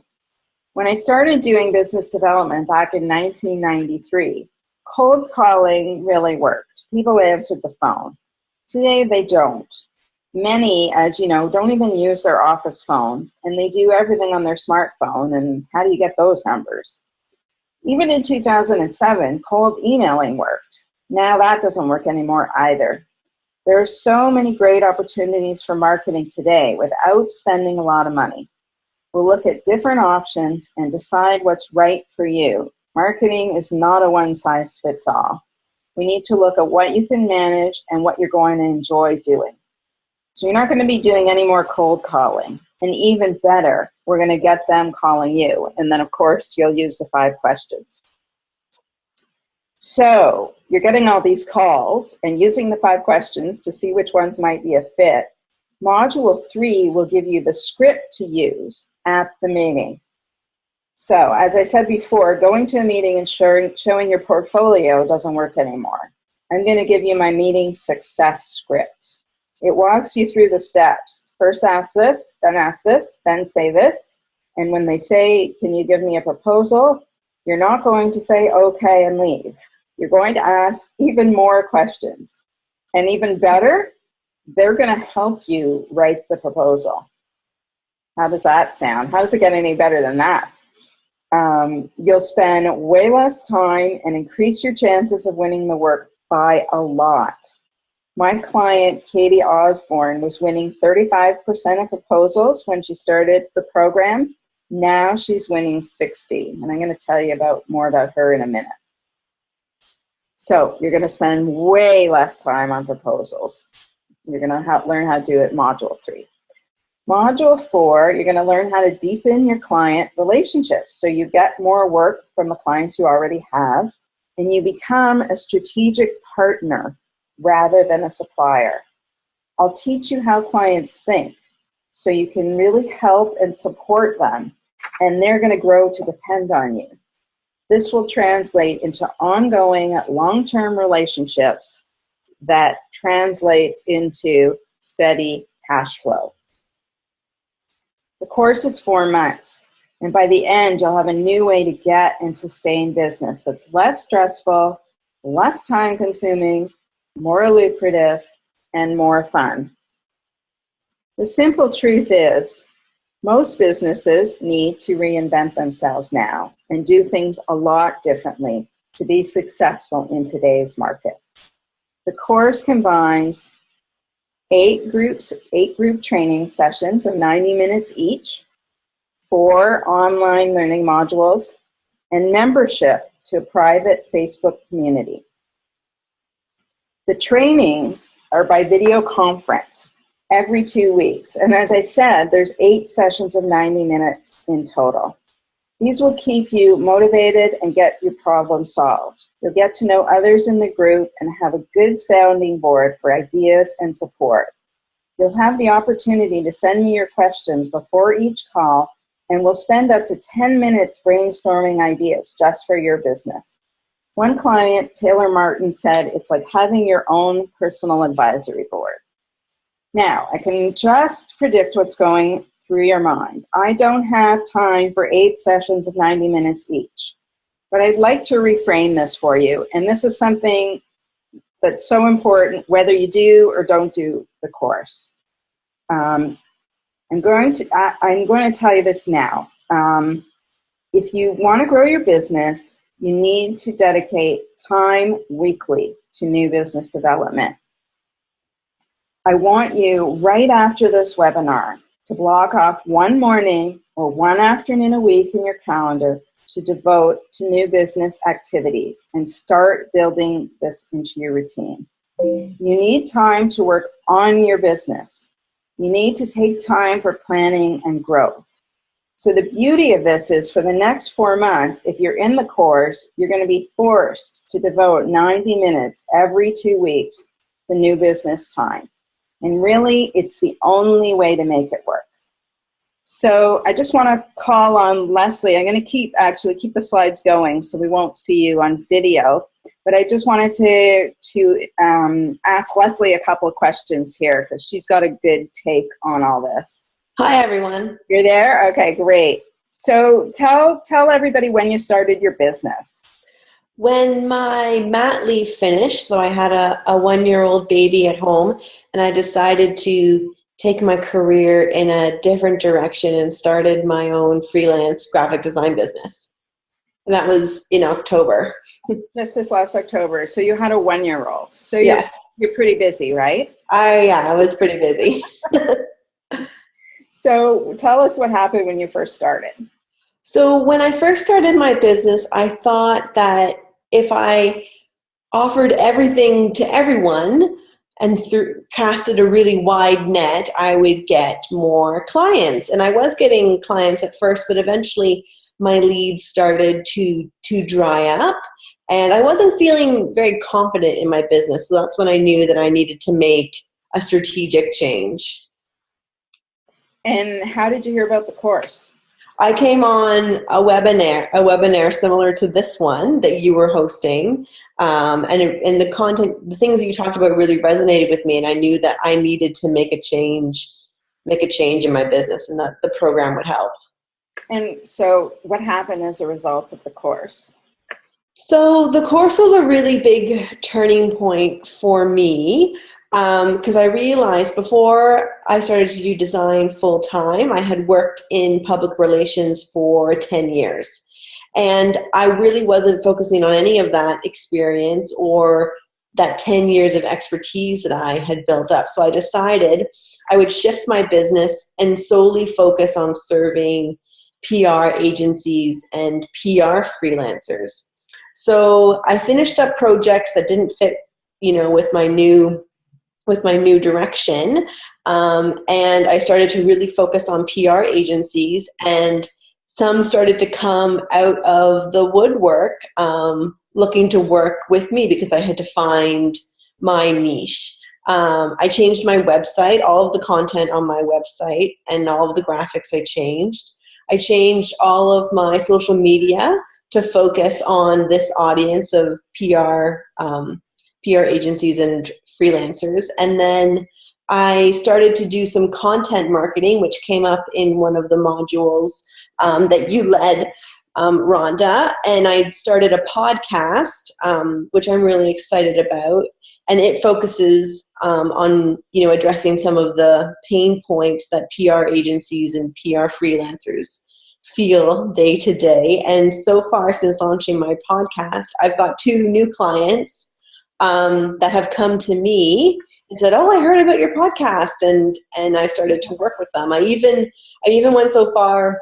When I started doing business development back in 1993, cold calling really worked. People answered the phone. Today they don't. Many, as you know, don't even use their office phones, and they do everything on their smartphone, and how do you get those numbers? Even in 2007, cold emailing worked. Now that doesn't work anymore either. There are so many great opportunities for marketing today without spending a lot of money. We'll look at different options and decide what's right for you. Marketing is not a one-size-fits-all. We need to look at what you can manage and what you're going to enjoy doing. So you're not going to be doing any more cold calling. And even better, we're going to get them calling you. And then, of course, you'll use the 5 questions. So you're getting all these calls and using the 5 questions to see which ones might be a fit. Module 3 will give you the script to use at the meeting. So as I said before, going to a meeting and showing your portfolio doesn't work anymore. I'm going to give you my meeting success script. It walks you through the steps. First ask this, then say this. And when they say, can you give me a proposal? You're not going to say okay and leave. You're going to ask even more questions. And even better, they're going to help you write the proposal. How does that sound? How does it get any better than that? You'll spend way less time and increase your chances of winning the work by a lot. My client, Katie Osborne, was winning 35% of proposals when she started the program. Now she's winning 60, and I'm going to tell you more about her in a minute. So you're going to spend way less time on proposals. You're going to learn how to do it in Module 3. Module 4, you're going to learn how to deepen your client relationships so you get more work from the clients you already have, and you become a strategic partner rather than a supplier. I'll teach you how clients think so you can really help and support them, and they're going to grow to depend on you. This will translate into ongoing long-term relationships that translates into steady cash flow. The course is 4 months, and by the end, you'll have a new way to get and sustain business that's less stressful, less time-consuming, more lucrative, and more fun. The simple truth is, most businesses need to reinvent themselves now and do things a lot differently to be successful in today's market. The course combines 8 group training sessions of 90 minutes each, 4 online learning modules, and membership to a private Facebook community. The trainings are by video conference every 2 weeks. And as I said, there's 8 sessions of 90 minutes in total. These will keep you motivated and get your problem solved. You'll get to know others in the group and have a good sounding board for ideas and support. You'll have the opportunity to send me your questions before each call, and we'll spend up to 10 minutes brainstorming ideas just for your business. One client, Taylor Martin, said it's like having your own personal advisory board. Now, I can just predict what's going through your mind. I don't have time for 8 sessions of 90 minutes each, but I'd like to reframe this for you, and this is something that's so important whether you do or don't do the course. I'm going to tell you this now. If you want to grow your business, you need to dedicate time weekly to new business development. I want you, right after this webinar, to block off one morning or one afternoon a week in your calendar to devote to new business activities and start building this into your routine. You need time to work on your business. You need to take time for planning and growth. So the beauty of this is for the next 4 months, if you're in the course, you're going to be forced to devote 90 minutes every 2 weeks to new business time. And really, it's the only way to make it work. So I just want to call on Leslie. I'm going to keep the slides going so we won't see you on video. But I just wanted to ask Leslie a couple of questions here because she's got a good take on all this. Hi, everyone. You're there? Okay, great. So tell everybody when you started your business. When my mat leave finished, so I had a 1-year-old baby at home, and I decided to take my career in a different direction and started my own freelance graphic design business. And that was in October. Just this last October. So you had a 1-year-old. So yes. You're pretty busy, right? I was pretty busy. So tell us what happened when you first started. So when I first started my business, I thought that if I offered everything to everyone and casted a really wide net, I would get more clients. And I was getting clients at first, but eventually my leads started to dry up. And I wasn't feeling very confident in my business. So that's when I knew that I needed to make a strategic change. And how did you hear about the course? I came on a webinar similar to this one that you were hosting, and the content, the things that you talked about really resonated with me, and I knew that I needed to make a change in my business, and that the program would help. And so what happened as a result of the course? So the course was a really big turning point for me. Because I realized before I started to do design full time, I had worked in public relations for 10 years. And I really wasn't focusing on any of that experience or that 10 years of expertise that I had built up. So I decided I would shift my business and solely focus on serving PR agencies and PR freelancers. So I finished up projects that didn't fit, with my new direction, and I started to really focus on PR agencies, and some started to come out of the woodwork looking to work with me because I had to find my niche. I changed my website, all of the content on my website and all of the graphics I changed. I changed all of my social media to focus on this audience of PR agencies and freelancers. And then I started to do some content marketing, which came up in one of the modules that you led, Rhonda. And I started a podcast, which I'm really excited about. And it focuses on, addressing some of the pain points that PR agencies and PR freelancers feel day to day. And so far, since launching my podcast, I've got 2 new clients that have come to me and said, "Oh, I heard about your podcast," and I started to work with them. I even went so far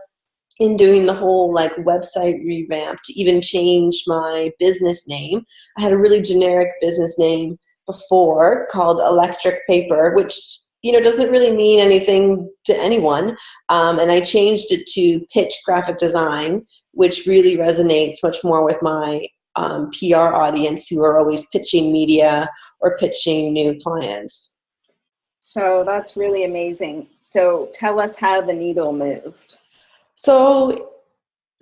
in doing the whole website revamp to even change my business name. I had a really generic business name before called Electric Paper, which doesn't really mean anything to anyone, and I changed it to Pitch Graphic Design, which really resonates much more with my PR audience who are always pitching media or pitching new clients. So that's really amazing. So tell us how the needle moved. So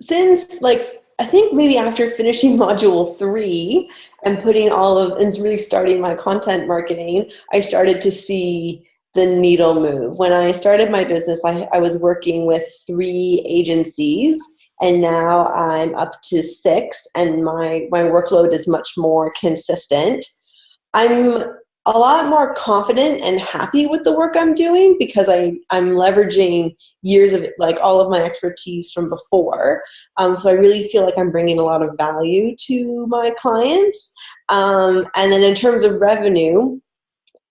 since I think maybe after finishing module 3 and really starting my content marketing, I started to see the needle move. When I started my business, I was working with 3 agencies, and now I'm up to 6, and my workload is much more consistent. I'm a lot more confident and happy with the work I'm doing because I'm leveraging years of all of my expertise from before. So I really feel like I'm bringing a lot of value to my clients. And then in terms of revenue,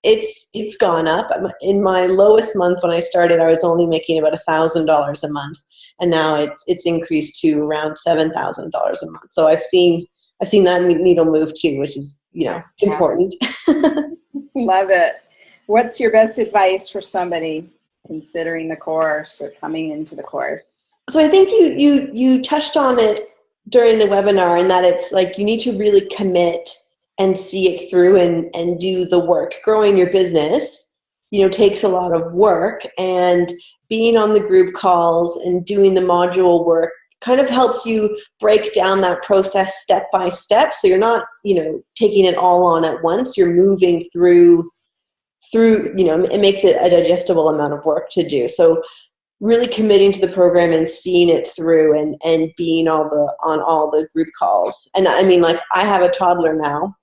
it's gone up. In my lowest month when I started, I was only making about $1,000 a month, and now it's increased to around $7,000 a month. So I've seen that needle move too, which is important. Love it. what's your best advice for somebody considering the course or coming into the course? So I think you touched on it during the webinar, and that it's like you need to really commit and see it through and do the work. Growing your business, takes a lot of work, and being on the group calls and doing the module work kind of helps you break down that process step by step. So you're not, taking it all on at once. You're moving through, it makes it a digestible amount of work to do. So really committing to the program and seeing it through and being on all the group calls. And I mean, like, I have a toddler now,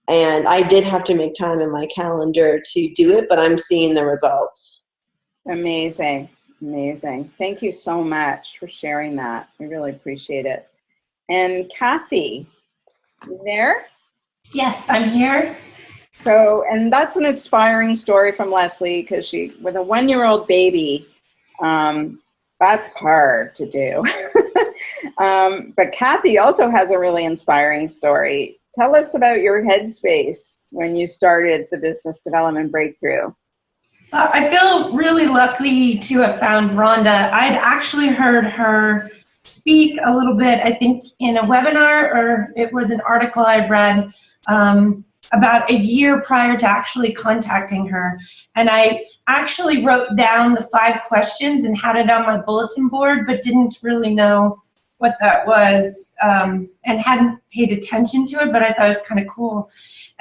and I did have to make time in my calendar to do it, but I'm seeing the results. Amazing. Amazing. Thank you so much for sharing that. We really appreciate it. And Kathy, you there? Yes, I'm here. So, and that's an inspiring story from Leslie, because she, with a 1-year-old baby, that's hard to do. But Kathy also has a really inspiring story. Tell us about your headspace when you started the Business Development Breakthrough. I feel really lucky to have found Rhonda. I'd actually heard her speak a little bit, I think, in a webinar, or it was an article I'd read about a year prior to actually contacting her. And I actually wrote down the 5 questions and had it on my bulletin board, but didn't really know what that was and hadn't paid attention to it, but I thought it was kind of cool.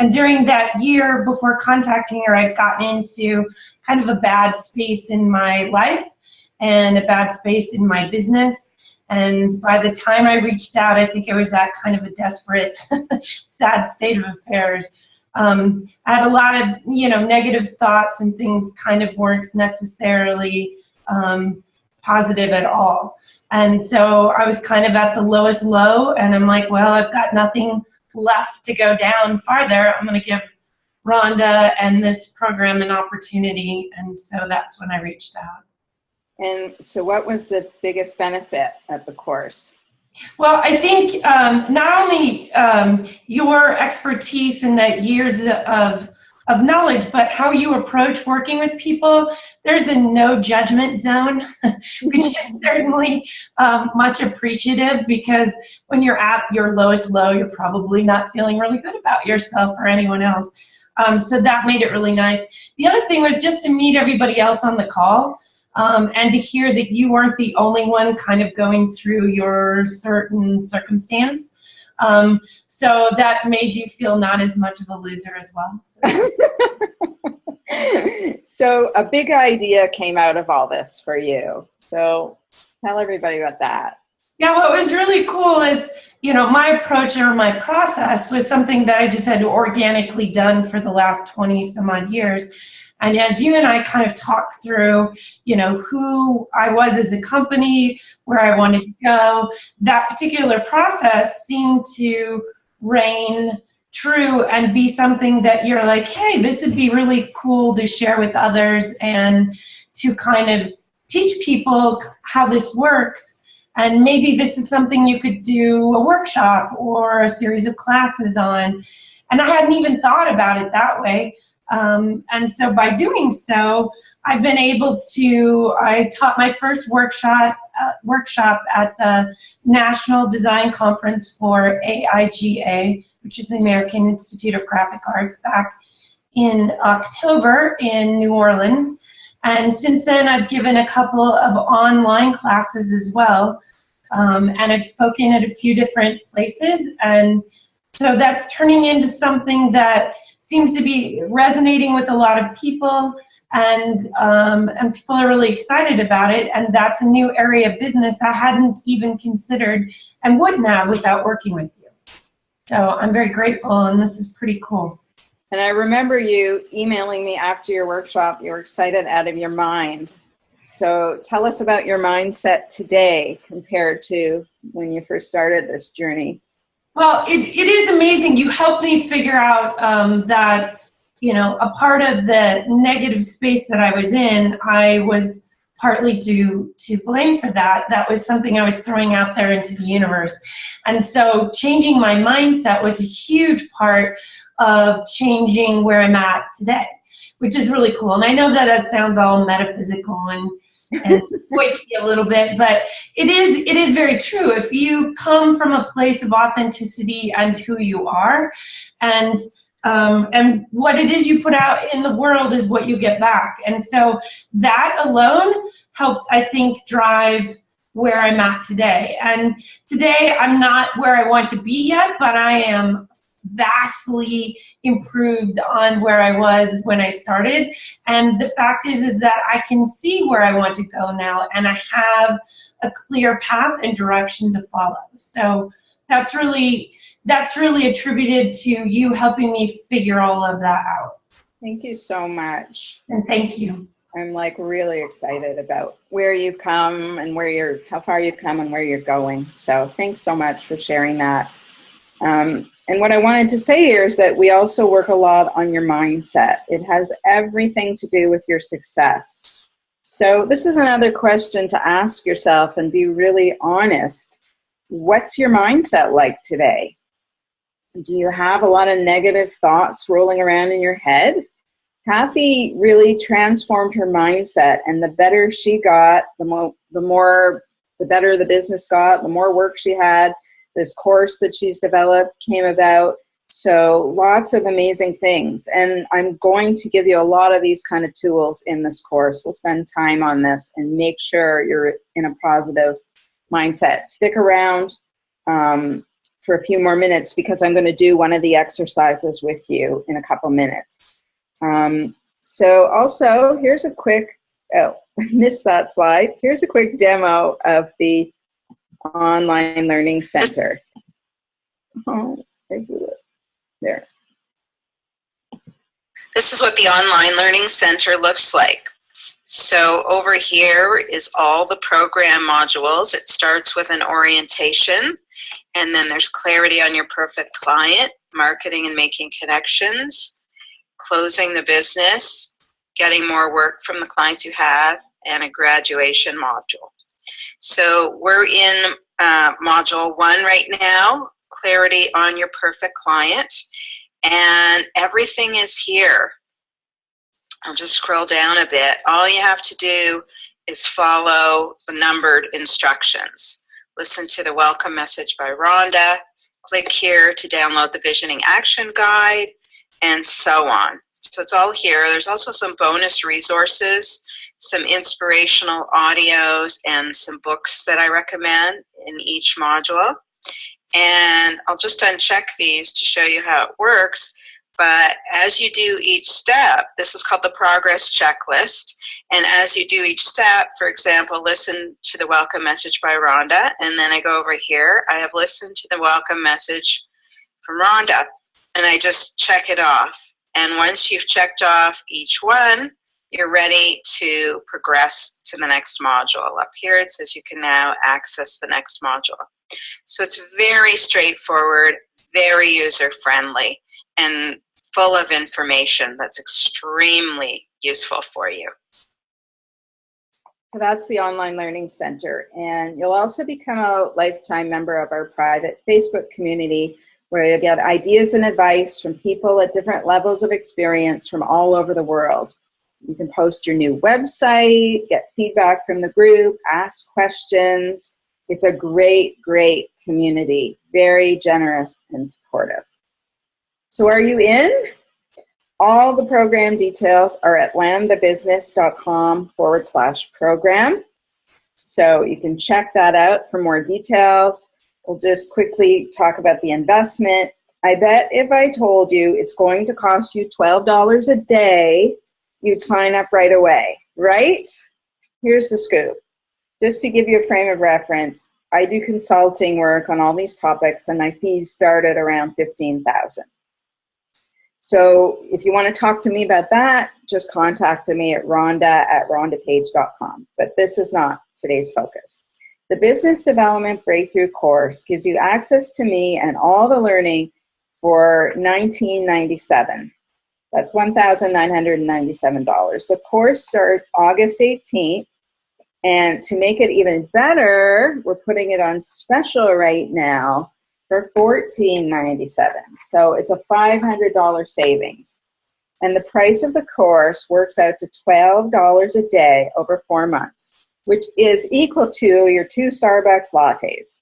And during that year before contacting her, I'd gotten into kind of a bad space in my life and a bad space in my business. And by the time I reached out, I think it was at kind of a desperate, sad state of affairs. I had a lot of, negative thoughts, and things kind of weren't necessarily positive at all. And so I was kind of at the lowest low, and I'm like, well, I've got nothing left to go down farther. I'm going to give Rhonda and this program an opportunity. And so that's when I reached out. And so what was the biggest benefit of the course? Well, I think not only your expertise and that years of knowledge, but how you approach working with people. There's a no judgment zone, which is certainly much appreciative, because when you're at your lowest low, you're probably not feeling really good about yourself or anyone else. So that made it really nice. The other thing was just to meet everybody else on the call. And to hear that you weren't the only one kind of going through your certain circumstance. So that made you feel not as much of a loser as well. So a big idea came out of all this for you. So tell everybody about that. Yeah, what was really cool is, my approach or my process was something that I just had organically done for the last 20 some odd years. And as you and I kind of talked through, who I was as a company, where I wanted to go, that particular process seemed to reign true and be something that you're like, hey, this would be really cool to share with others and to kind of teach people how this works. And maybe this is something you could do a workshop or a series of classes on. And I hadn't even thought about it that way. And so by doing so, I've been able to, I taught my first workshop at the National Design Conference for AIGA, which is the American Institute of Graphic Arts, back in October in New Orleans. And since then, I've given a couple of online classes as well. And I've spoken at a few different places. And so that's turning into something that seems to be resonating with a lot of people, and people are really excited about it. And that's a new area of business I hadn't even considered and wouldn't have without working with you. So I'm very grateful, and this is pretty cool. And I remember you emailing me after your workshop. You were excited out of your mind. So tell us about your mindset today compared to when you first started this journey. Well, it is amazing. You helped me figure out that, a part of the negative space that I was in, I was partly to blame for that. That was something I was throwing out there into the universe. And so changing my mindset was a huge part of changing where I'm at today. which is really cool. And I know that that sounds all metaphysical and quirky a little bit, but it is very true. If you come from a place of authenticity and who you are, and what it is you put out in the world is what you get back. And so that alone helps, I think, drive where I'm at today. And today I'm not where I want to be yet, but I am vastly improved on where I was when I started. And the fact is that I can see where I want to go now, and I have a clear path and direction to follow. So that's really attributed to you helping me figure all of that out. Thank you so much. And thank you. I'm like really excited about where you've come and how far you've come and where you're going. So thanks so much for sharing that. And what I wanted to say here is that we also work a lot on your mindset. It has everything to do with your success. So this is another question to ask yourself and be really honest. What's your mindset like today? Do you have a lot of negative thoughts rolling around in your head? Kathy really transformed her mindset, and the better she got, the better the business got, the more work she had. This course that she's developed came about. So lots of amazing things. And I'm going to give you a lot of these kind of tools in this course. We'll spend time on this and make sure you're in a positive mindset. Stick around for a few more minutes, because I'm going to do one of the exercises with you in a couple minutes. So also, here's a quick, I missed that slide. Here's a quick demo of the Online Learning Center. Oh, there. This is what the Online Learning Center looks like. So over here is all the program modules. It starts with an orientation, and then there's clarity on your perfect client, marketing and making connections, closing the business, getting more work from the clients you have, and a graduation module. So we're in module 1 right now, clarity on your perfect client, and everything is here. I'll just scroll down a bit. All you have to do is follow the numbered instructions. Listen to the welcome message by Rhonda, click here to download the Visioning Action Guide, and so on. So it's all here. There's also some bonus resources, some inspirational audios, and some books that I recommend in each module. And I'll just uncheck these to show you how it works. But as you do each step, this is called the progress checklist. And as you do each step, for example, listen to the welcome message by Rhonda, and then I go over here. I have listened to the welcome message from Rhonda, and I just check it off. And once you've checked off each one, you're ready to progress to the next module. Up here it says you can now access the next module. So it's very straightforward, very user-friendly, and full of information that's extremely useful for you. So that's the Online Learning Center. And you'll also become a lifetime member of our private Facebook community, where you'll get ideas and advice from people at different levels of experience from all over the world. You can post your new website, get feedback from the group, ask questions. It's a great, great community, very generous and supportive. So are you in? All the program details are at landthebusiness.com/program. So you can check that out for more details. We'll just quickly talk about the investment. I bet if I told you it's going to cost you $12 a day, you'd sign up right away, right? Here's the scoop. Just to give you a frame of reference, I do consulting work on all these topics, and my fees start at around $15,000. So if you want to talk to me about that, just contact me at rhonda@rhondapage.com. But this is not today's focus. The Business Development Breakthrough course gives you access to me and all the learning for $19.97. That's $1,997. The course starts August 18th. And to make it even better, we're putting it on special right now for $14.97. So it's a $500 savings. And the price of the course works out to $12 a day over 4 months, which is equal to your 2 Starbucks lattes.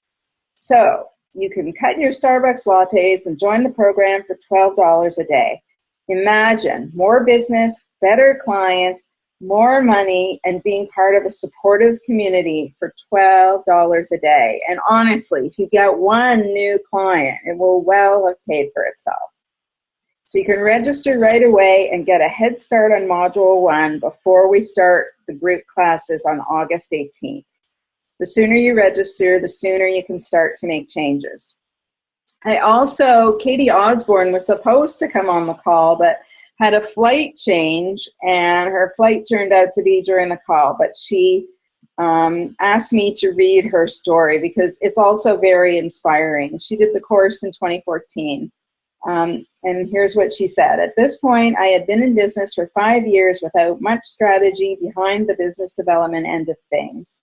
So you can cut your Starbucks lattes and join the program for $12 a day. Imagine more business, better clients, more money, and being part of a supportive community for $12 a day. And honestly, if you get one new client, it will well have paid for itself. So you can register right away and get a head start on Module 1 before we start the group classes on August 18th. The sooner you register, the sooner you can start to make changes. Katie Osborne was supposed to come on the call, but had a flight change, and her flight turned out to be during the call, but she asked me to read her story because it's also very inspiring. She did the course in 2014, and here's what she said. At this point, I had been in business for 5 years without much strategy behind the business development end of things.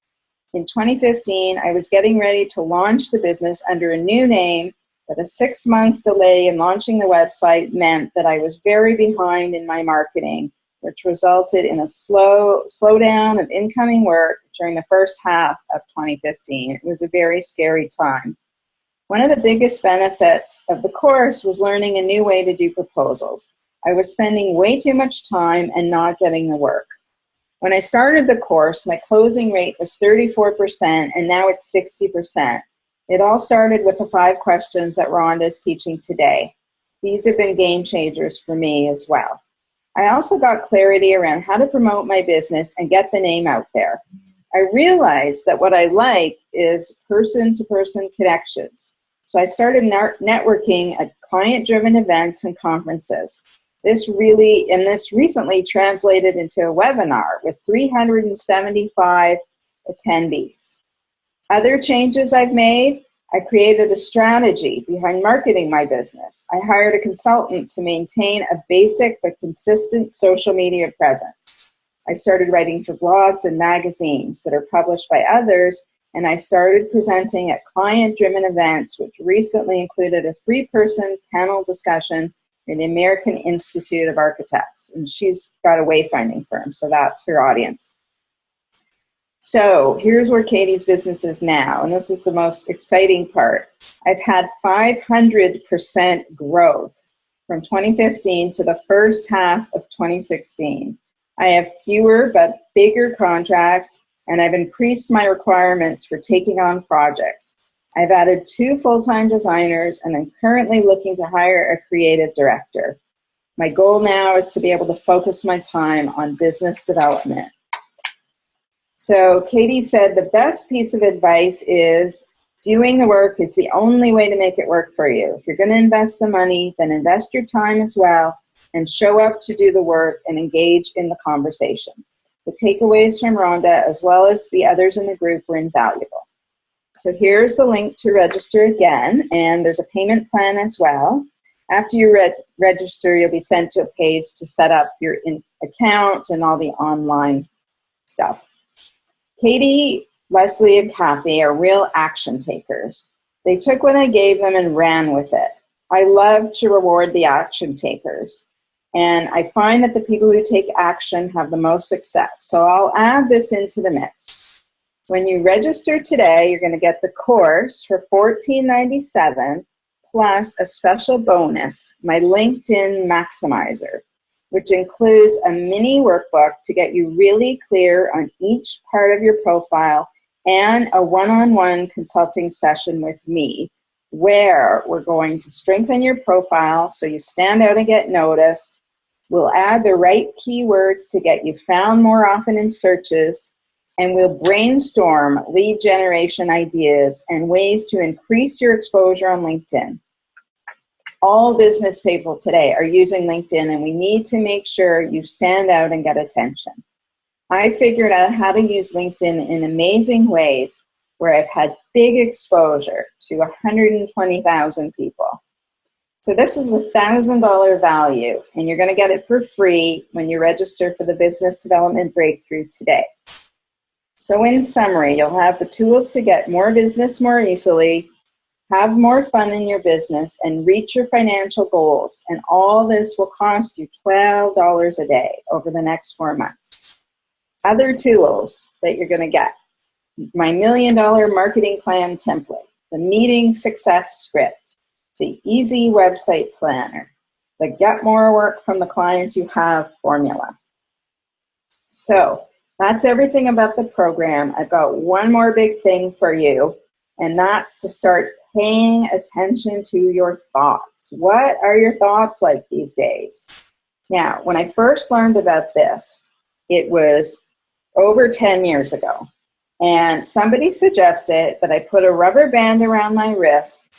In 2015, I was getting ready to launch the business under a new name, but a 6-month delay in launching the website meant that I was very behind in my marketing, which resulted in a slowdown of incoming work during the first half of 2015. It was a very scary time. One of the biggest benefits of the course was learning a new way to do proposals. I was spending way too much time and not getting the work. When I started the course, my closing rate was 34%, and now it's 60%. It all started with the 5 questions that Rhonda is teaching today. These have been game changers for me as well. I also got clarity around how to promote my business and get the name out there. I realized that what I like is person-to-person connections. So I started networking at client-driven events and conferences. This recently translated into a webinar with 375 attendees. Other changes I've made, I created a strategy behind marketing my business. I hired a consultant to maintain a basic but consistent social media presence. I started writing for blogs and magazines that are published by others, and I started presenting at client-driven events, which recently included a 3-person panel discussion in the American Institute of Architects. And she's got a wayfinding firm, so that's her audience. So here's where Katie's business is now, and this is the most exciting part. I've had 500% growth from 2015 to the first half of 2016. I have fewer but bigger contracts, and I've increased my requirements for taking on projects. I've added 2 full-time designers, and I'm currently looking to hire a creative director. My goal now is to be able to focus my time on business development. So Katie said the best piece of advice is doing the work is the only way to make it work for you. If you're going to invest the money, then invest your time as well and show up to do the work and engage in the conversation. The takeaways from Rhonda as well as the others in the group were invaluable. So here's the link to register again, and there's a payment plan as well. After you register, you'll be sent to a page to set up your account and all the online stuff. Katie, Leslie, and Kathy are real action takers. They took what I gave them and ran with it. I love to reward the action takers, and I find that the people who take action have the most success. So I'll add this into the mix. When you register today, you're going to get the course for $14.97 plus a special bonus, my LinkedIn Maximizer, which includes a mini workbook to get you really clear on each part of your profile and a one-on-one consulting session with me where we're going to strengthen your profile so you stand out and get noticed. We'll add the right keywords to get you found more often in searches, and we'll brainstorm lead generation ideas and ways to increase your exposure on LinkedIn. All business people today are using LinkedIn, and we need to make sure you stand out and get attention. I figured out how to use LinkedIn in amazing ways where I've had big exposure to 120,000 people. So this is a $1,000 value, and you're going to get it for free when you register for the Business Development Breakthrough today. So in summary, you'll have the tools to get more business more easily, have more fun in your business, and reach your financial goals. And all this will cost you $12 a day over the next 4 months. Other tools that you're going to get: my $1 Million Marketing Plan template, the Meeting Success Script, the Easy Website Planner, the Get More Work from the Clients You Have formula. So that's everything about the program. I've got one more big thing for you, and that's to start paying attention to your thoughts. What are your thoughts like these days? Now, when I first learned about this, it was over 10 years ago. And somebody suggested that I put a rubber band around my wrist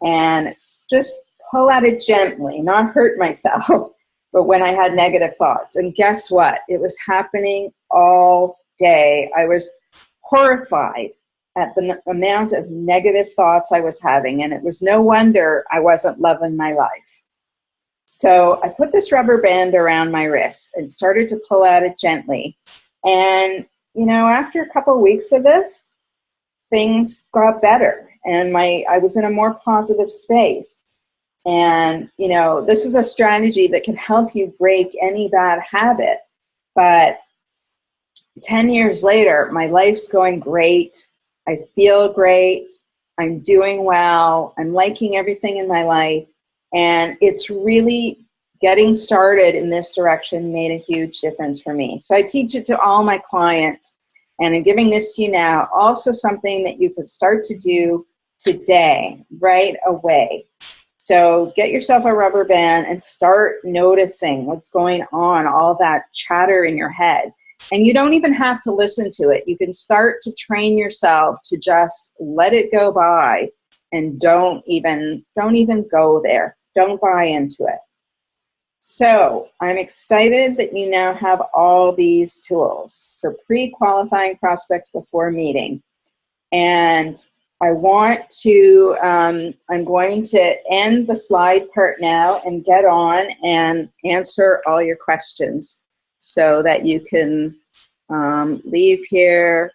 and just pull at it gently, not hurt myself, but when I had negative thoughts. And guess what? It was happening all day. I was horrified at the amount of negative thoughts I was having, and it was no wonder I wasn't loving my life. So I put this rubber band around my wrist and started to pull at it gently. And, you know, after a couple of weeks of this, things got better, and I was in a more positive space. And, you know, this is a strategy that can help you break any bad habit. But 10 years later, my life's going great. I feel great. I'm doing well. I'm liking everything in my life. And it's really getting started in this direction made a huge difference for me. So I teach it to all my clients, and I'm giving this to you now. Also something that you could start to do today, right away. So get yourself a rubber band and start noticing what's going on, all that chatter in your head. And you don't even have to listen to it. You can start to train yourself to just let it go by and don't even go there. Don't buy into it. So I'm excited that you now have all these tools for pre-qualifying prospects before meeting. And I want to, I'm going to end the slide part now and get on and answer all your questions so that you can leave here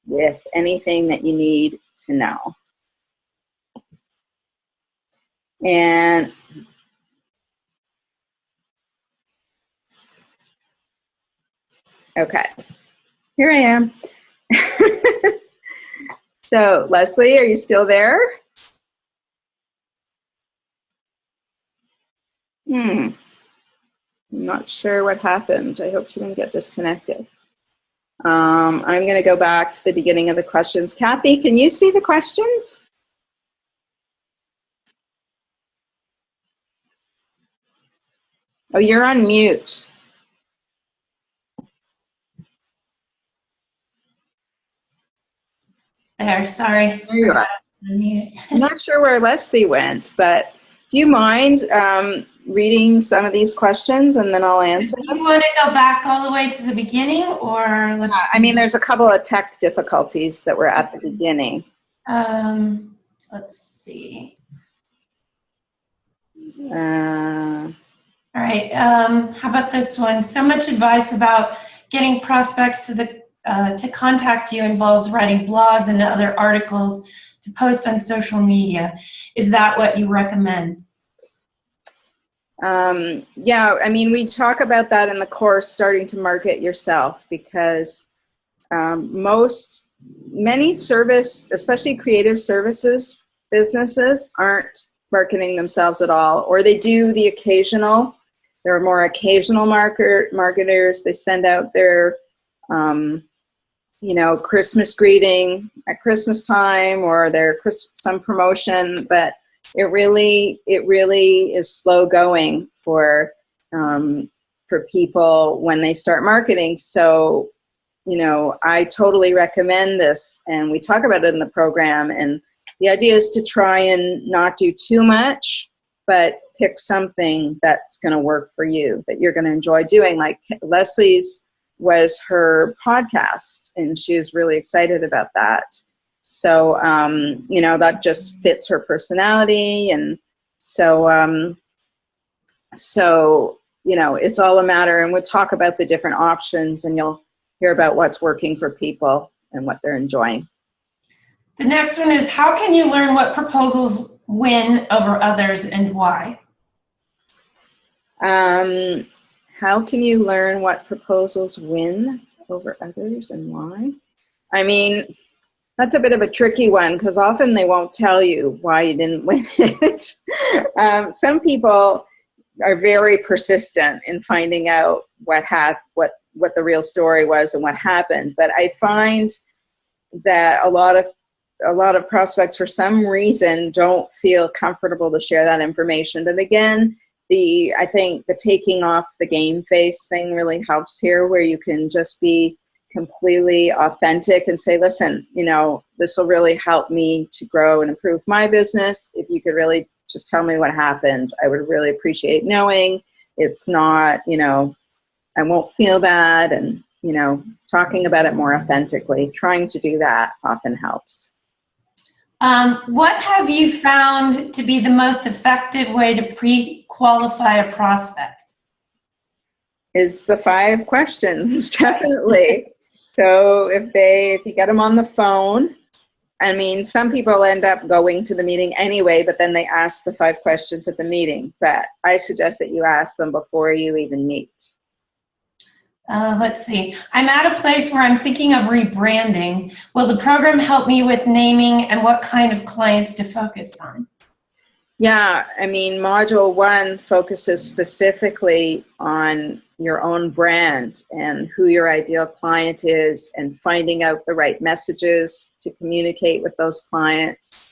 with anything that you need to know. And okay, here I am. So, Leslie, are you still there? I'm not sure what happened. I hope she didn't get disconnected. I'm going to go back to the beginning of the questions. Kathy, can you see the questions? Oh, you're on mute. There, sorry. There you are. I'm not sure where Leslie went, but do you mind reading some of these questions and then I'll answer them? Do you want to go back all the way to the beginning, or let's I mean, there's a couple of tech difficulties that were at the beginning. Let's see. All right. How about this one? So much advice about getting prospects to contact you involves writing blogs and other articles to post on social media. Is that what you recommend? Yeah, I mean, we talk about that in the course, starting to market yourself, because many service, especially creative services businesses, aren't marketing themselves at all, or they do the occasional. There are more occasional marketers. They send out their Christmas greeting at Christmas time, or their some promotion, but it really is slow going for people when they start marketing. So, I totally recommend this, and we talk about it in the program. And the idea is to try and not do too much, but pick something that's going to work for you, that you're going to enjoy doing. Like Leslie's was her podcast, and she was really excited about that. So, that just fits her personality. And so, it's all a matter, and we'll talk about the different options, and you'll hear about what's working for people and what they're enjoying. The next one is, how can you learn what proposals win over others and why? How can you learn what proposals win over others and why? I mean, that's a bit of a tricky one because often they won't tell you why you didn't win it. Some people are very persistent in finding out what the real story was and what happened. But I find that a lot of prospects, for some reason, don't feel comfortable to share that information. But again, I think the taking off the game face thing really helps here, where you can just be completely authentic and say, listen, this will really help me to grow and improve my business. If you could really just tell me what happened, I would really appreciate knowing. It's not, I won't feel bad, and, talking about it more authentically, trying to do that often helps. What have you found to be the most effective way to pre-qualify a prospect? Is the 5 questions, definitely. So if you get them on the phone, I mean, some people end up going to the meeting anyway, but then they ask the 5 questions at the meeting. But I suggest that you ask them before you even meet. Let's see. I'm at a place where I'm thinking of rebranding. Will the program help me with naming and what kind of clients to focus on? Yeah, I mean, Module 1 focuses specifically on your own brand and who your ideal client is and finding out the right messages to communicate with those clients.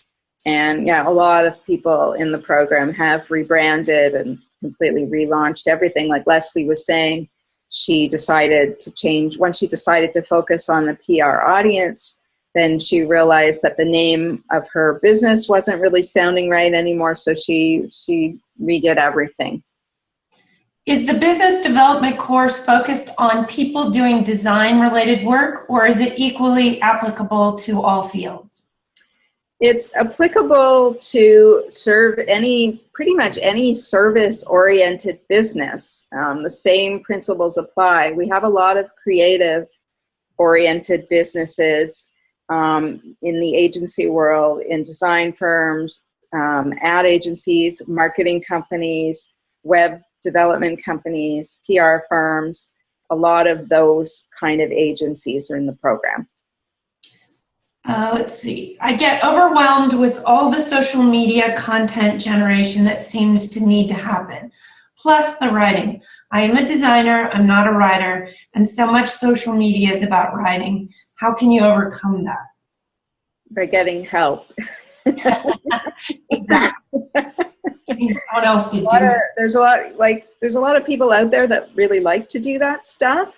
And yeah, a lot of people in the program have rebranded and completely relaunched everything. Like Leslie was saying, she decided to change. Once she decided to focus on the PR audience, then she realized that the name of her business wasn't really sounding right anymore, so she redid everything. Is the business development course focused on people doing design-related work, or is it equally applicable to all fields? It's applicable to pretty much any service-oriented business. The same principles apply. We have a lot of creative-oriented businesses in the agency world, in design firms, ad agencies, marketing companies, web development companies, PR firms. A lot of those kind of agencies are in the program. Let's see. I get overwhelmed with all the social media content generation that seems to need to happen, plus the writing. I am a designer, I'm not a writer, and so much social media is about writing. How can you overcome that? By getting help. Exactly. Getting someone else to do it. There's a lot of people out there that really like to do that stuff,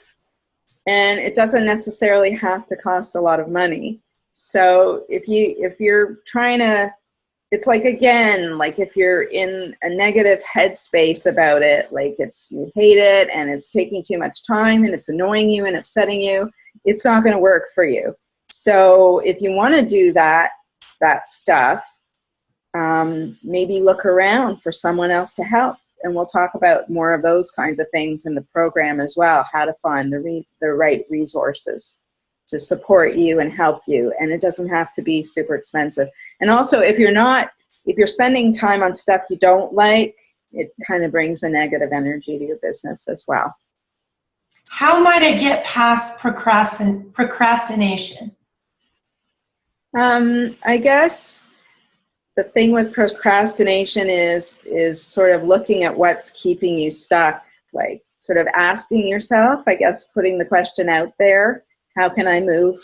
and it doesn't necessarily have to cost a lot of money. So if you're trying to, it's like, again, like if you're in a negative headspace about it, like you hate it and it's taking too much time and it's annoying you and upsetting you, it's not going to work for you. So if you want to do that stuff, maybe look around for someone else to help. And we'll talk about more of those kinds of things in the program as well, how to find the right resources to support you and help you. And it doesn't have to be super expensive. And also, if you're spending time on stuff you don't like, it kind of brings a negative energy to your business as well. How might I get past procrastination? I guess the thing with procrastination is sort of looking at what's keeping you stuck, like sort of asking yourself, I guess, putting the question out there, how can I move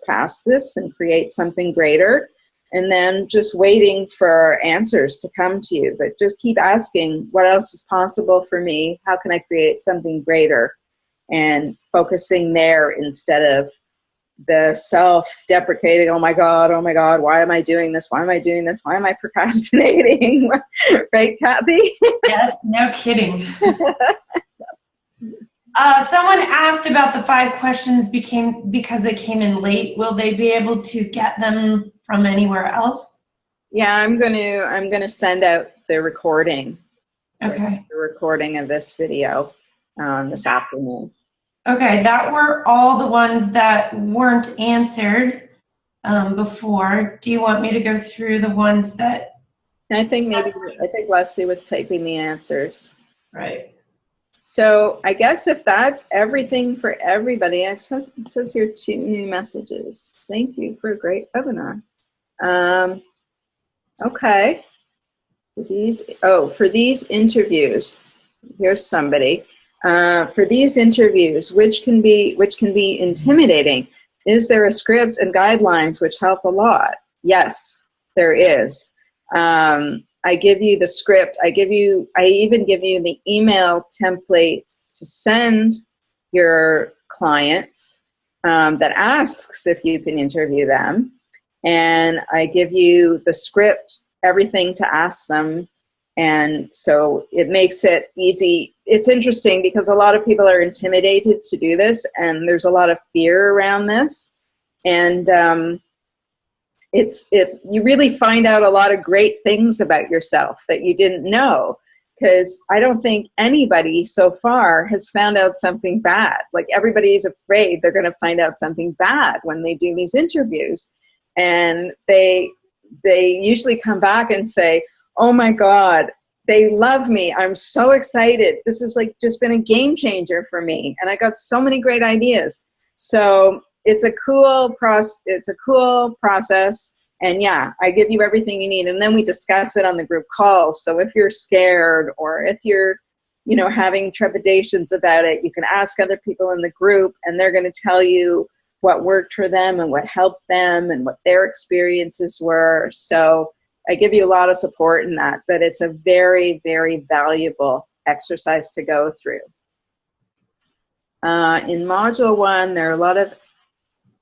past this and create something greater? And then just waiting for answers to come to you. But just keep asking, what else is possible for me? How can I create something greater? And focusing there instead of the self-deprecating, oh my God, why am I doing this? Why am I doing this? Why am I procrastinating? Right, Kathy? Yes, no kidding. Someone asked about the 5 questions because they came in late. Will they be able to get them from anywhere else? Yeah, I'm gonna send out the recording. Okay. The recording of this video this afternoon. Okay, that were all the ones that weren't answered. before. Do you want me to go through the ones that? I think Leslie was typing the answers. Right. So I guess if that's everything for everybody, it says here 2 new messages. Thank you for a great webinar. Okay. For these interviews, here's somebody. For these interviews, which can be intimidating, is there a script and guidelines which help a lot? Yes, there is. I give you the script. I even give you the email template to send your clients that asks if you can interview them. And I give you the script, everything to ask them. And so it makes it easy. It's interesting because a lot of people are intimidated to do this, and there's a lot of fear around this. And you really find out a lot of great things about yourself that you didn't know, because I don't think anybody so far has found out something bad. Like, everybody's afraid they're going to find out something bad when they do these interviews. And they usually come back and say, oh my God, they love me. I'm so excited. This has like just been a game changer for me. And I got so many great ideas. So it's a cool process. And yeah, I give you everything you need. And then we discuss it on the group calls. So if you're scared, or if you're, having trepidations about it, you can ask other people in the group, and they're going to tell you what worked for them and what helped them and what their experiences were. So I give you a lot of support in that, but it's a very, very valuable exercise to go through. In Module 1, there are a lot of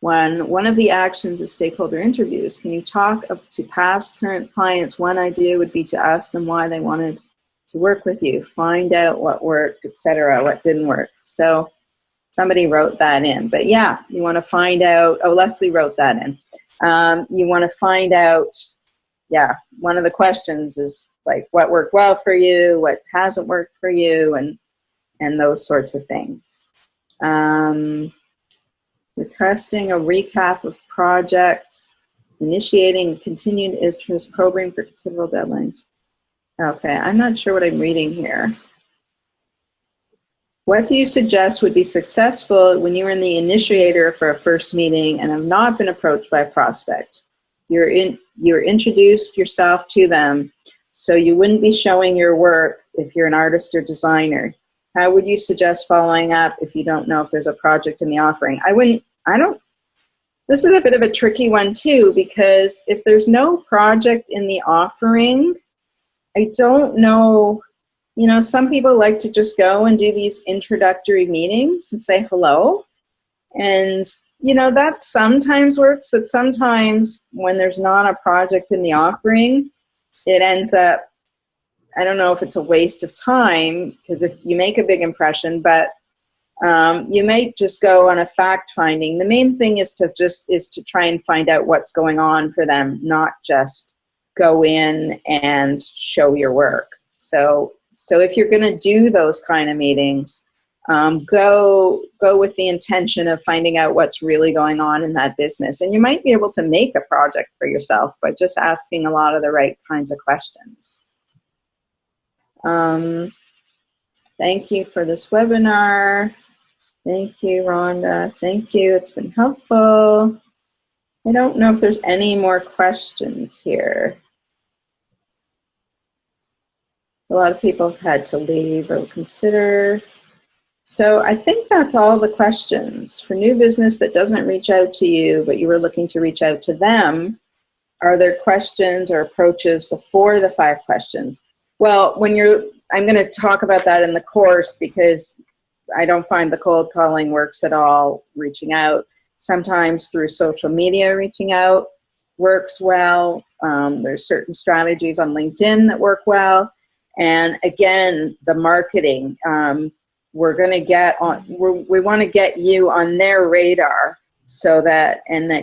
one of the actions is stakeholder interviews. Can you talk to past, current clients? One idea would be to ask them why they wanted to work with you, find out what worked, etc., what didn't work. So somebody wrote that in. But yeah, you want to find out, Leslie wrote that in. You want to find out, yeah, one of the questions is like, what worked well for you, what hasn't worked for you, and those sorts of things. Requesting a recap of projects, initiating continued interest, probing for considerable deadlines. Okay, I'm not sure what I'm reading here. What do you suggest would be successful when you are in the initiator for a first meeting and have not been approached by a prospect? You're introduced yourself to them, so you wouldn't be showing your work if you're an artist or designer. How would you suggest following up if you don't know if there's a project in the offering? This is a bit of a tricky one too, because if there's no project in the offering, I don't know, some people like to just go and do these introductory meetings and say hello. And, that sometimes works, but sometimes when there's not a project in the offering, it ends up, I don't know if it's a waste of time, because if you make a big impression, but you may just go on a fact finding. The main thing is to try and find out what's going on for them, not just go in and show your work. So if you're going to do those kind of meetings, go with the intention of finding out what's really going on in that business. And you might be able to make a project for yourself by just asking a lot of the right kinds of questions. Thank you for this webinar. Thank you, Rhonda. Thank you. It's been helpful. I don't know if there's any more questions here. A lot of people have had to leave or consider. So I think that's all the questions. For new business that doesn't reach out to you, but you were looking to reach out to them, are there questions or approaches before the 5 questions? Well, I'm going to talk about that in the course, because I don't find the cold calling works at all, reaching out. Sometimes through social media, reaching out works well. There's certain strategies on LinkedIn that work well. And again, the marketing, we want to get you on their radar, so that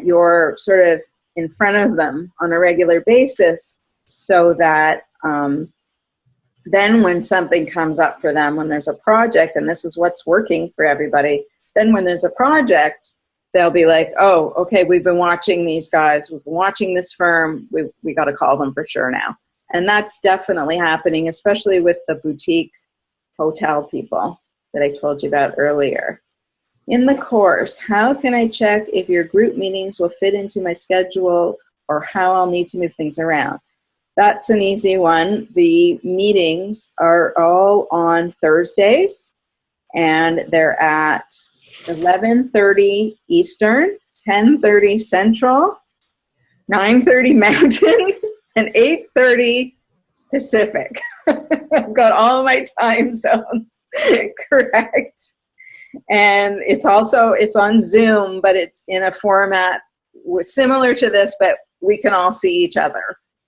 you're sort of in front of them on a regular basis, so that then when something comes up for them, when there's a project, and this is what's working for everybody, then when there's a project, they'll be like, oh, okay, we've been watching these guys. We've been watching this firm. We got to call them for sure now. And that's definitely happening, especially with the boutique hotel people that I told you about earlier. In the course, how can I check if your group meetings will fit into my schedule or how I'll need to move things around? That's an easy one. The meetings are all on Thursdays, and they're at 11:30 Eastern, 10:30 Central, 9:30 Mountain, and 8:30 Pacific. I've got all my time zones correct. And it's on Zoom, but it's in a format similar to this, but we can all see each other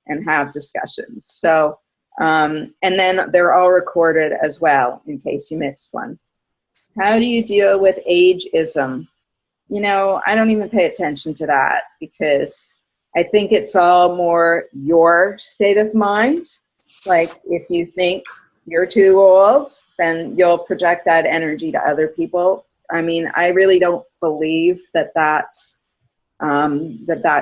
and have discussions. So, and then they're all recorded as well in case you missed one. How do you deal with ageism? You know, I don't even pay attention to that because I think it's all more your state of mind. Like if you think you're too old, then you'll project that energy to other people. I mean, I really don't believe that that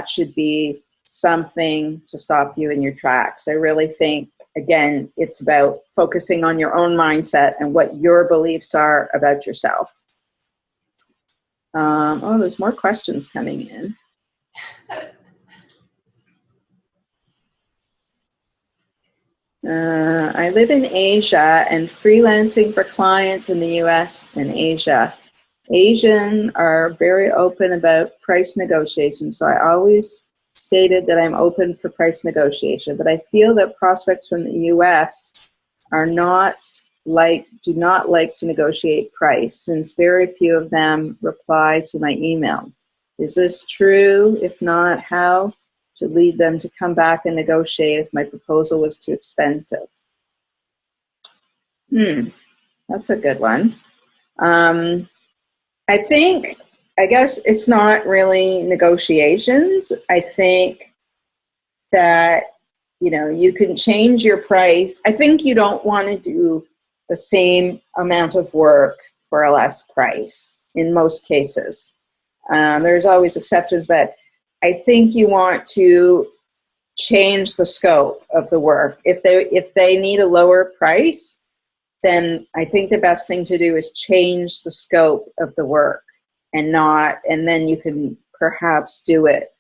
should be something to stop you in your tracks. I really think, again, it's about focusing on your own mindset and what your beliefs are about yourself. Oh, there's more questions coming in. I live in Asia and freelancing for clients in the US and Asia. Asian are very open about price negotiation, so I always stated that I'm open for price negotiation, but I feel that prospects from the US do not like to negotiate price since very few of them reply to my email. Is this true? If not, how to lead them to come back and negotiate if my proposal was too expensive? That's a good one. I guess it's not really negotiations. I think that, you know, you can change your price. I think you don't want to do the same amount of work for a less price in most cases. There's always exceptions, but I think you want to change the scope of the work. If they need a lower price, then I think the best thing to do is change the scope of the work and then you can perhaps do it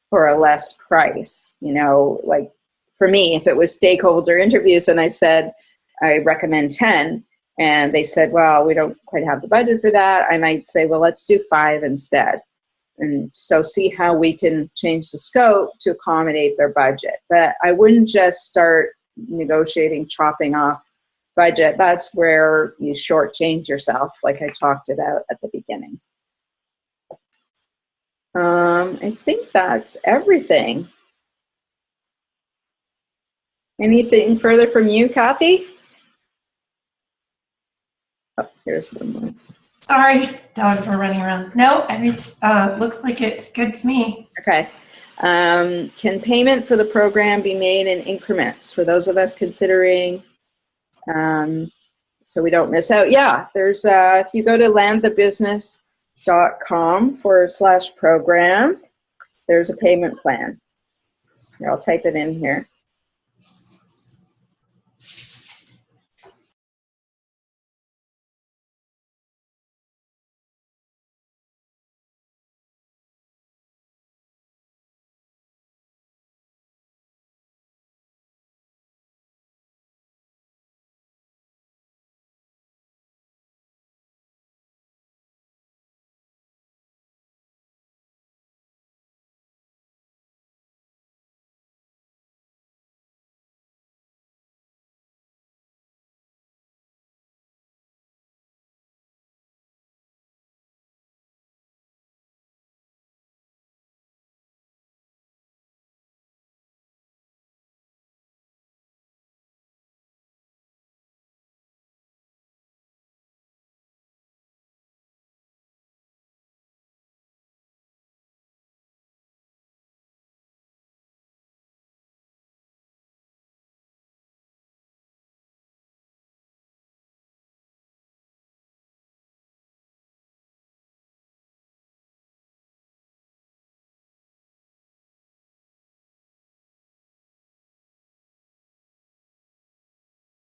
for a less price. You know, like for me, if it was stakeholder interviews and I said, I recommend 10, and they said, well, we don't quite have the budget for that, I might say, well, let's do 5 instead. And so see how we can change the scope to accommodate their budget. But I wouldn't just start negotiating, chopping off budget. That's where you shortchange yourself, like I talked about at the beginning. I think that's everything. Anything further from you, Kathy? Oh, here's one more. Sorry, dogs were running around. No, looks like it's good to me. Okay. Can payment for the program be made in increments for those of us considering, so we don't miss out? Yeah, there's, if you go to landthebusiness.com/program, there's a payment plan. Here, I'll type it in here.